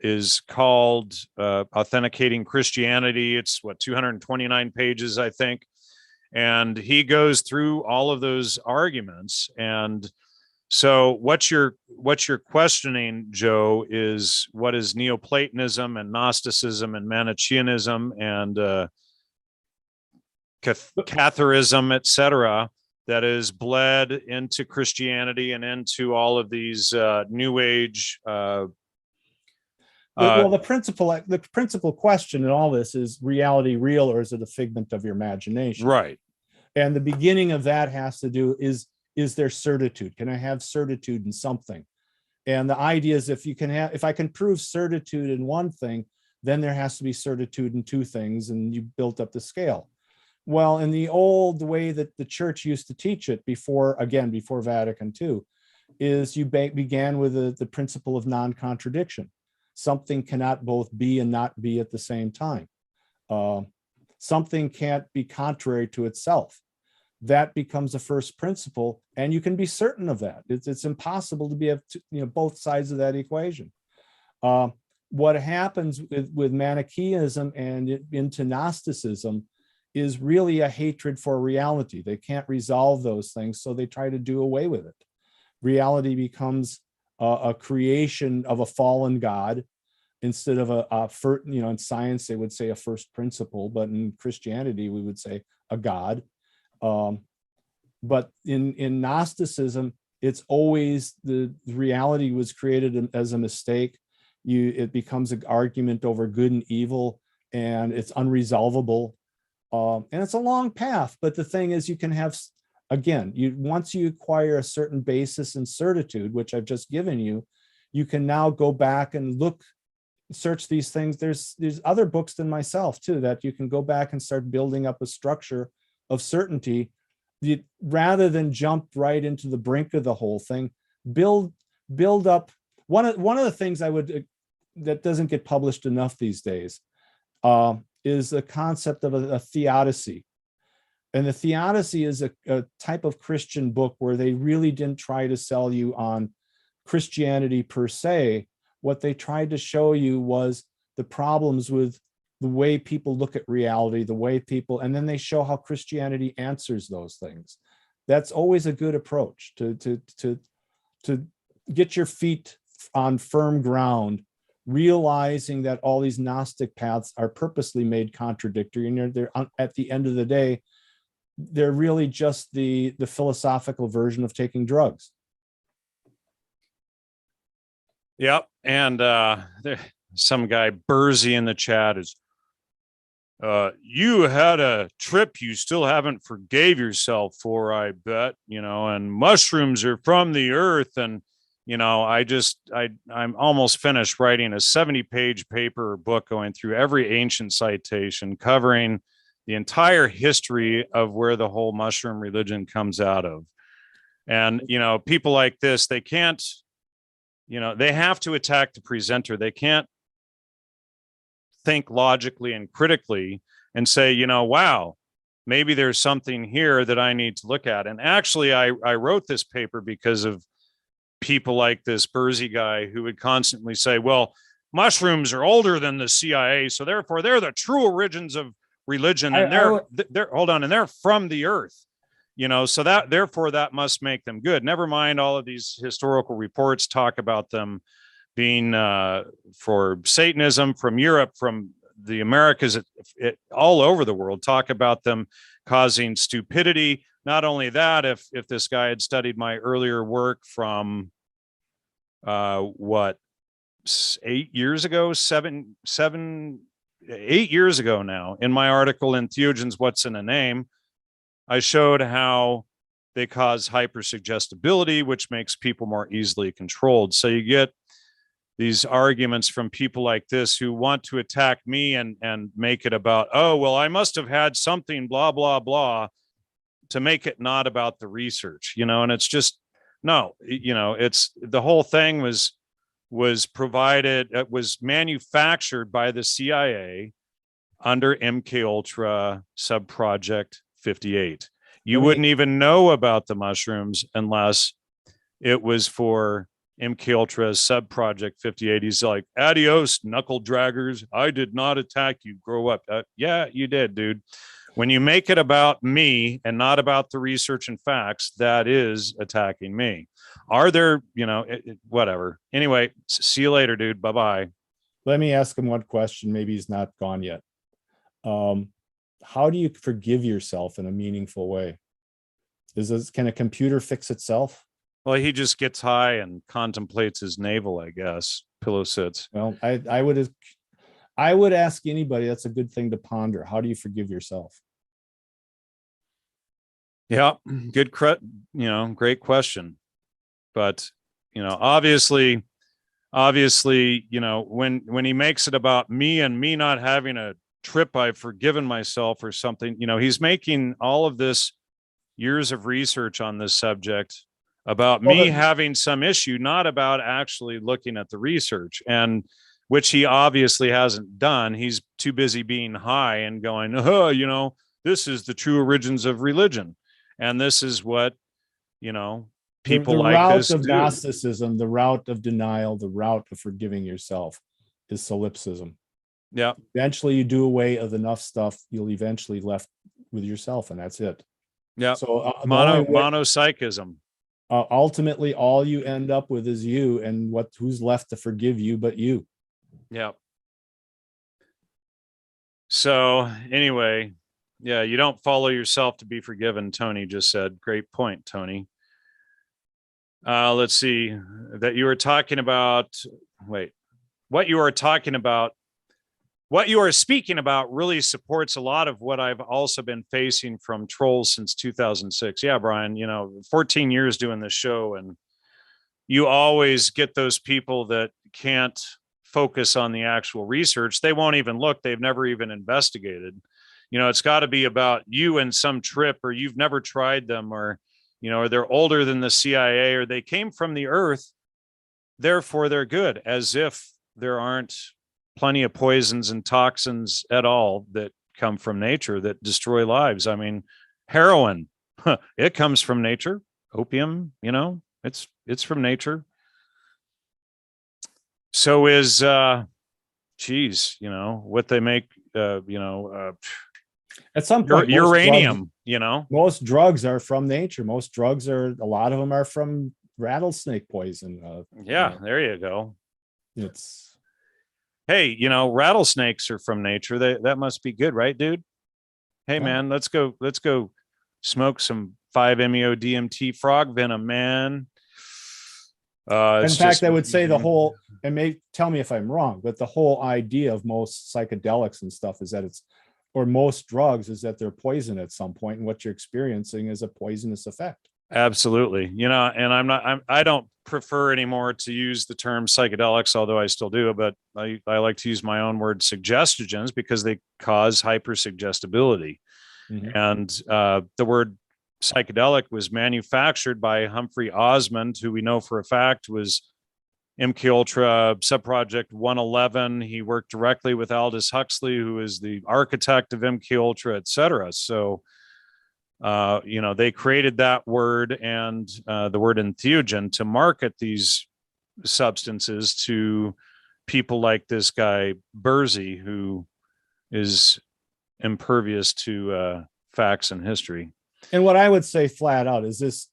is called Authenticating Christianity. It's 229 pages, I think. And he goes through all of those arguments. And so what you're questioning, Joe, is what is Neoplatonism and Gnosticism and Manichaeanism and Catharism, etc., that is bled into Christianity and into all of these New Age. Well, the principal question in all this is reality real, or is it a figment of your imagination? Right. And the beginning of that has to do is there certitude? Can I have certitude in something? And the idea is if I can prove certitude in one thing, then there has to be certitude in two things, and you built up the scale. Well, in the old way that the church used to teach it before Vatican II, is you began with the principle of non-contradiction. Something cannot both be and not be at the same time. Something can't be contrary to itself. That becomes a first principle, and you can be certain of that. It's impossible to be both sides of that equation. What happens with Manichaeism and into Gnosticism is really a hatred for reality. They can't resolve those things, so they try to do away with it. Reality becomes a creation of a fallen God instead of in science they would say a first principle, but in Christianity we would say a God. But in Gnosticism, it's always the reality was created as a mistake. It becomes an argument over good and evil, and it's unresolvable. And it's a long path. But the thing is, you can have, again, once you acquire a certain basis in certitude, which I've just given you, you can now go back and search these things. There's other books than myself too that you can go back and start building up a structure of certainty. Rather than jump right into the brink of the whole thing, build up. One of the things that doesn't get published enough these days is the concept of a theodicy. And the theodicy is a type of Christian book where they really didn't try to sell you on Christianity per se. What they tried to show you was the problems with the way people look at reality, and then they show how Christianity answers those things. That's always a good approach to get your feet on firm ground, realizing that all these Gnostic paths are purposely made contradictory, and they're at the end of the day, they're really just the philosophical version of taking drugs. Yep. And some guy Bursey in the chat is, you had a trip you still haven't forgave yourself for, I bet, and mushrooms are from the earth. And, I'm almost finished writing a 70-page paper or book going through every ancient citation, covering the entire history of where the whole mushroom religion comes out of. And, people like this, they can't, they have to attack the presenter. They can't think logically and critically and say, wow, maybe there's something here that I need to look at. And actually, I wrote this paper because of people like this Bursey guy who would constantly say, well, mushrooms are older than the CIA, so therefore they're the true origins of religion, and they're hold on, and they're from the earth, so that therefore that must make them good. Never mind, all of these historical reports talk about them being for Satanism from Europe, from the Americas, all over the world, talk about them causing stupidity. Not only that, if this guy had studied my earlier work from 8 years ago, 8 years ago now, in my article in Theogens, What's in a Name, I showed how they cause hypersuggestibility, which makes people more easily controlled. So you get these arguments from people like this who want to attack me and make it about, oh, well, I must have had something, blah, blah, blah, to make it not about the research, and it's just, no, it's the whole thing was provided, it was manufactured by the CIA under MK Ultra subproject 58. You wouldn't even know about the mushrooms unless it was for MK Ultra subproject 58. He's like, adios, knuckle draggers. I did not attack you. Grow up. Yeah, you did, dude. When you make it about me and not about the research and facts, that is attacking me. Are there, whatever. Anyway, see you later, dude. Bye-bye. Let me ask him one question. Maybe he's not gone yet. How do you forgive yourself in a meaningful way? Can a computer fix itself? Well, he just gets high and contemplates his navel, I guess. Pillow sits. Well, I would ask anybody, that's a good thing to ponder. How do you forgive yourself? Yeah, great question. But, obviously, when he makes it about me and me not having a trip, I've forgiven myself or something, he's making all of this years of research on this subject about me having some issue, not about actually looking at the research, and which he obviously hasn't done. He's too busy being high and going, oh, this is the true origins of religion. And this is what, people the like route this of do. Gnosticism, the route of denial, the route of forgiving yourself is solipsism. Yeah. Eventually you do away with enough stuff, you'll eventually left with yourself, and that's it. Yeah. So monopsychism. Ultimately, all you end up with is you, and who's left to forgive you but you. Yeah. So anyway, yeah, you don't follow yourself to be forgiven, Tony just said. Great point, Tony. Let's see, that you were talking about, what you are talking about, what you are speaking about really supports a lot of what I've also been facing from trolls since 2006. Yeah, Brian, 14 years doing this show, and you always get those people that can't focus on the actual research. They won't even look. They've never even investigated. It's got to be about you and some trip, or you've never tried them, or, or they're older than the CIA, or they came from the earth, therefore they're good, as if there aren't plenty of poisons and toxins at all that come from nature that destroy lives. I mean, heroin, it comes from nature. Opium, it's from nature. So is what they make, at some point, uranium, most drugs are from nature. Most drugs a lot of them are from rattlesnake poison. There you go. It's, hey, rattlesnakes are from nature. That must be good, right, dude? Hey, man, let's go smoke some 5-MeO DMT frog venom, man. In fact, I would say and tell me if I'm wrong, but the whole idea of most psychedelics and stuff is that most drugs is that they're poison at some point, and what you're experiencing is a poisonous effect. Absolutely. And I don't prefer anymore to use the term psychedelics, although I still do, but I like to use my own word suggestogens because they cause hypersuggestibility. Mm-hmm. And the word psychedelic was manufactured by Humphrey Osmond, who we know for a fact was MK Ultra subproject 111. He worked directly with Aldous Huxley, who is the architect of MK Ultra, et cetera. So They created that word and the word entheogen to market these substances to people like this guy Bursey, who is impervious to facts and history. And what I would say flat out is this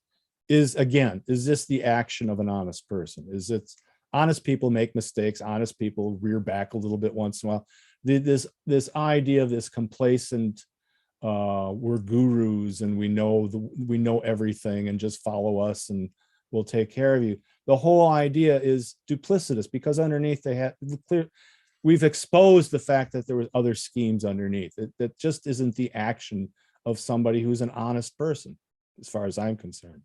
is the action of an honest person? Is it honest people make mistakes, honest people rear back a little bit once in a while. This idea of this complacent we're gurus and we know everything and just follow us and we'll take care of you. The whole idea is duplicitous, because underneath we've exposed the fact that there was other schemes underneath. That just isn't the action of somebody who's an honest person, as far as I'm concerned.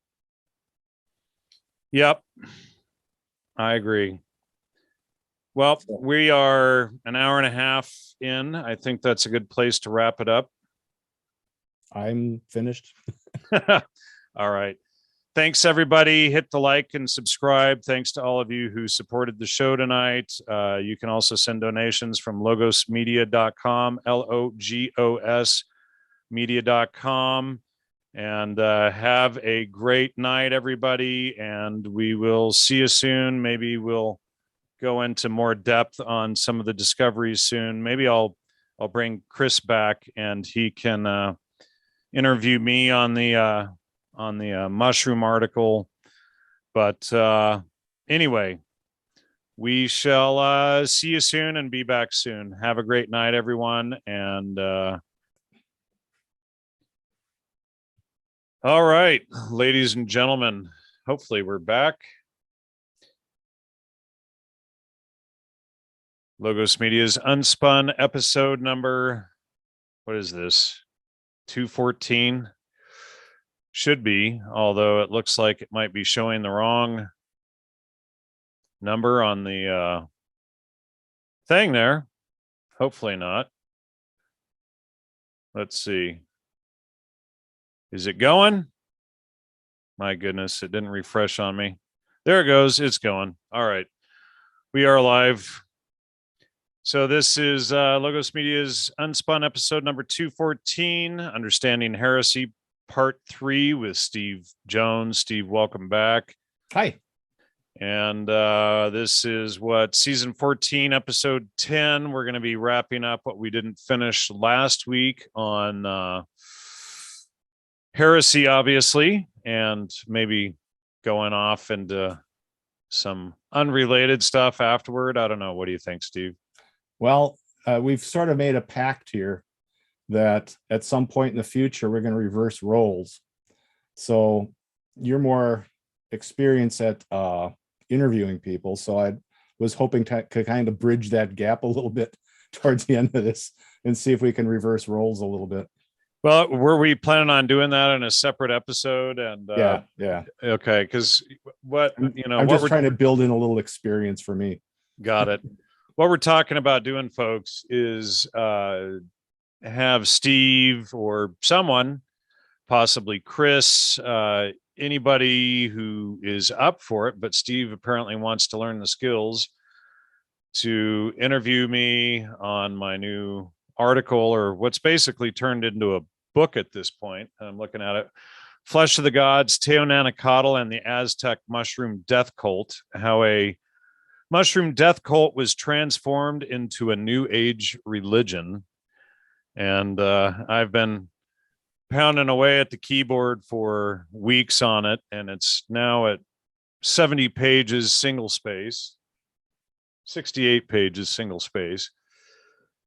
Yep, I agree. Well, we are an hour and a half in. I think that's a good place to wrap it up. I'm finished. All right. Thanks, everybody. Hit the like and subscribe. Thanks to all of you who supported the show tonight. You can also send donations from logosmedia.com, LOGOS media.com. And have a great night, everybody. And we will see you soon. Maybe we'll go into more depth on some of the discoveries soon. Maybe I'll bring Chris back and he can interview me on the mushroom article. But anyway, we shall see you soon and be back soon. Have a great night, everyone. And all right, ladies and gentlemen, hopefully we're back. Logos Media's Unspun episode number, what is this? 214? Should be, although it looks like it might be showing the wrong number on the thing there. Hopefully not. Let's see. Is it going? My goodness, it didn't refresh on me. There it goes. It's going. All right. We are live. So this is Logos Media's Unspun episode number 214, Understanding Heresy, part 3 with Steve Jones. Steve, welcome back. Hi. And this is season 14, episode 10. We're going to be wrapping up what we didn't finish last week on heresy, obviously, and maybe going off into some unrelated stuff afterward. I don't know. What do you think, Steve? Well, we've sort of made a pact here that at some point in the future, we're going to reverse roles. So you're more experienced at interviewing people. So I was hoping to kind of bridge that gap a little bit towards the end of this and see if we can reverse roles a little bit. Well, were we planning on doing that in a separate episode? And yeah. Okay, because I'm just trying to build in a little experience for me. Got it. What we're talking about doing, folks, is have Steve or someone, possibly Chris, anybody who is up for it, but Steve apparently wants to learn the skills, to interview me on my new article, or what's basically turned into a book at this point. I'm looking at it. Flesh of the Gods, Teonanacatl and the Aztec Mushroom Death Cult, how a mushroom death cult was transformed into a new age religion. And I've been pounding away at the keyboard for weeks on it, and it's now at 70 pages single space, 68 pages single space.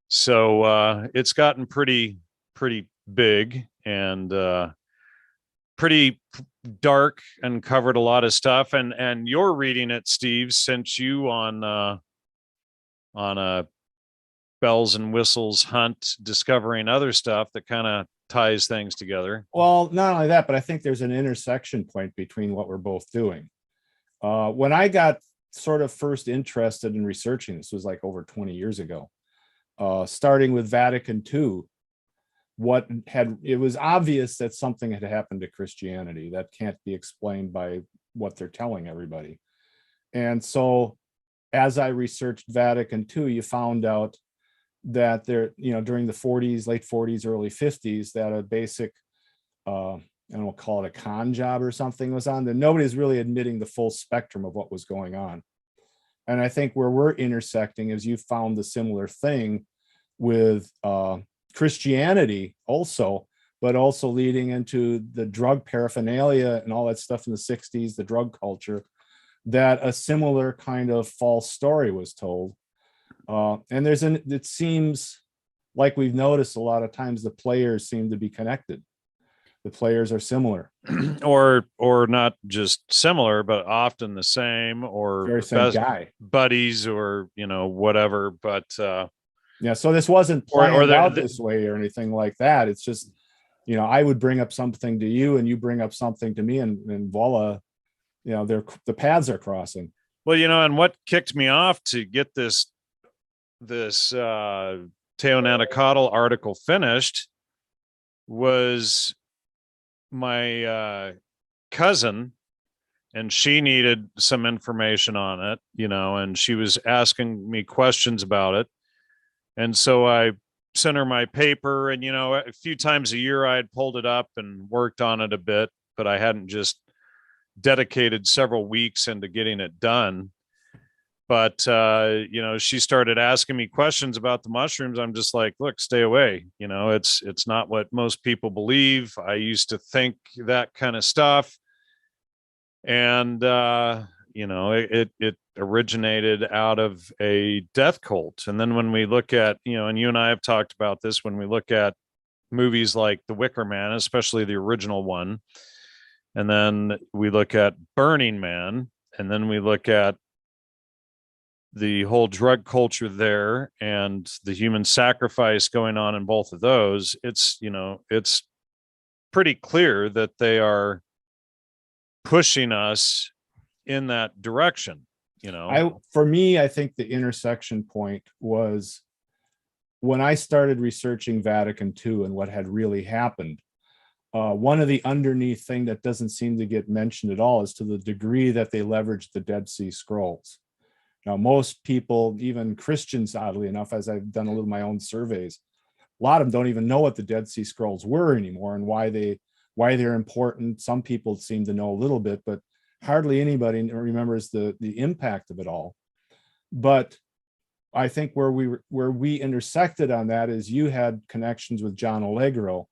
So it's gotten pretty big and pretty dark and covered a lot of stuff. And you're reading it, Steve, sent you on a bells and whistles hunt, discovering other stuff that kind of ties things together. Well, not only that, but I think there's an intersection point between what we're both doing. When I got sort of first interested in researching, this was like over 20 years ago, starting with Vatican II, it was obvious that something had happened to Christianity that can't be explained by what they're telling everybody. And so as I researched Vatican II, you found out that there, during the 40s, late 40s, early 50s, that a basic I don't know, call it a con job or something was on, then nobody's really admitting the full spectrum of what was going on. And I think where we're intersecting is you found the similar thing with Christianity also, but also leading into the drug paraphernalia and all that stuff in the 60s, the drug culture, that a similar kind of false story was told. And it seems like we've noticed a lot of times the players seem to be connected. The players are similar. or not just similar, but often the same, or Very same guy. buddies, or whatever. But Yeah, so this wasn't or planned out the this way or anything like that. It's just, I would bring up something to you and you bring up something to me, and voila, the paths are crossing. well, and what kicked me off to get this Teonanacatl article finished was my cousin, and she needed some information on it, and she was asking me questions about it. And so I sent her my paper, and, a few times a year I had pulled it up and worked on it a bit, but I hadn't just dedicated several weeks into getting it done. But, she started asking me questions about the mushrooms. I'm just like, look, stay away. It's not what most people believe. I used to think that kind of stuff. And, it originated out of a death cult. And then when we look at, and you and I have talked about this, when we look at movies like The Wicker Man, especially the original one, and then we look at Burning Man, and then we look at the whole drug culture there and the human sacrifice going on in both of those, it's pretty clear that they are pushing us in that direction. For me, I think the intersection point was when I started researching Vatican II and what had really happened. One of the underneath thing that doesn't seem to get mentioned at all is to the degree that they leveraged the Dead Sea Scrolls. Now, most people, even Christians, oddly enough, as I've done a little of my own surveys, a lot of them don't even know what the Dead Sea Scrolls were anymore and why they're important. Some people seem to know a little bit, but hardly anybody remembers the impact of it all. But I think where we intersected on that is you had connections with John Allegro,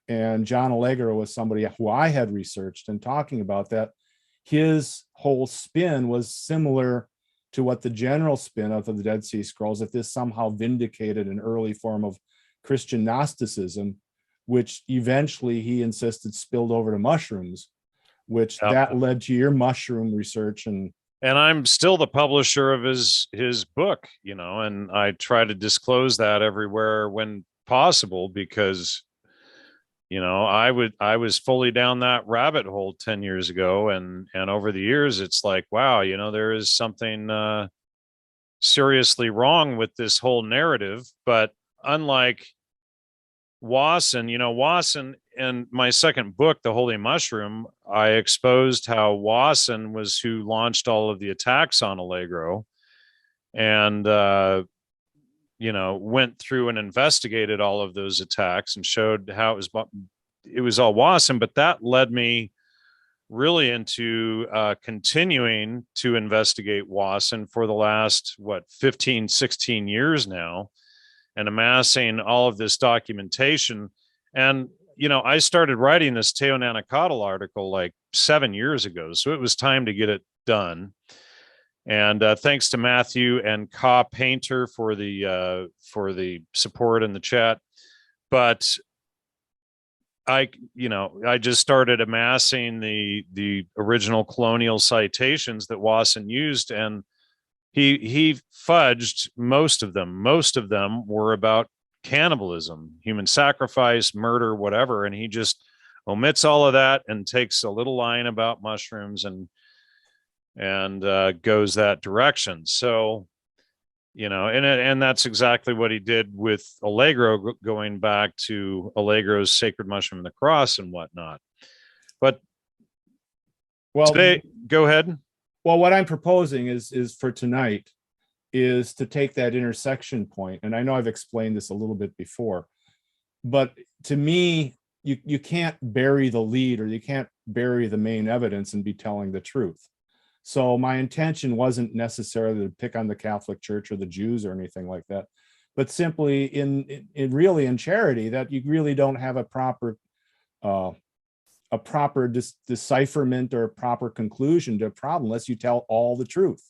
and John Allegro was somebody who I had researched, and talking about that, his whole spin was similar to what the general spin of the Dead Sea Scrolls, that this somehow vindicated an early form of Christian Gnosticism, which eventually he insisted spilled over to mushrooms, which that led to your mushroom research. And I'm still the publisher of his book, and I try to disclose that everywhere when possible, because I was fully down that rabbit hole 10 years ago, and over the years it's like, wow, there is something seriously wrong with this whole narrative. But unlike Wasson, Wasson, in my second book, The Holy Mushroom, I exposed how Wasson was who launched all of the attacks on Allegro, and went through and investigated all of those attacks and showed how it was all Wasson. But that led me really into continuing to investigate Wasson for the last 15, 16 years now, and amassing all of this documentation. And I started writing this Teonanacatl article like 7 years ago, so it was time to get it done. And thanks to Matthew and Ka Painter for the support in the chat. But I just started amassing the original colonial citations that Wasson used, and he fudged most of them. Most of them were about cannibalism, human sacrifice, murder, whatever, and he just omits all of that and takes a little line about mushrooms and goes that direction. So, and that's exactly what he did with Allegro, going back to Allegro's Sacred Mushroom and the Cross and whatnot. But today, go ahead. Well, what I'm proposing is for tonight is to take that intersection point, and I know I've explained this a little bit before, but to me, you can't bury the lead, or you can't bury the main evidence and be telling the truth. So my intention wasn't necessarily to pick on the Catholic Church or the Jews or anything like that, but simply in really in charity, that you really don't have a proper decipherment or a proper conclusion to a problem unless you tell all the truth.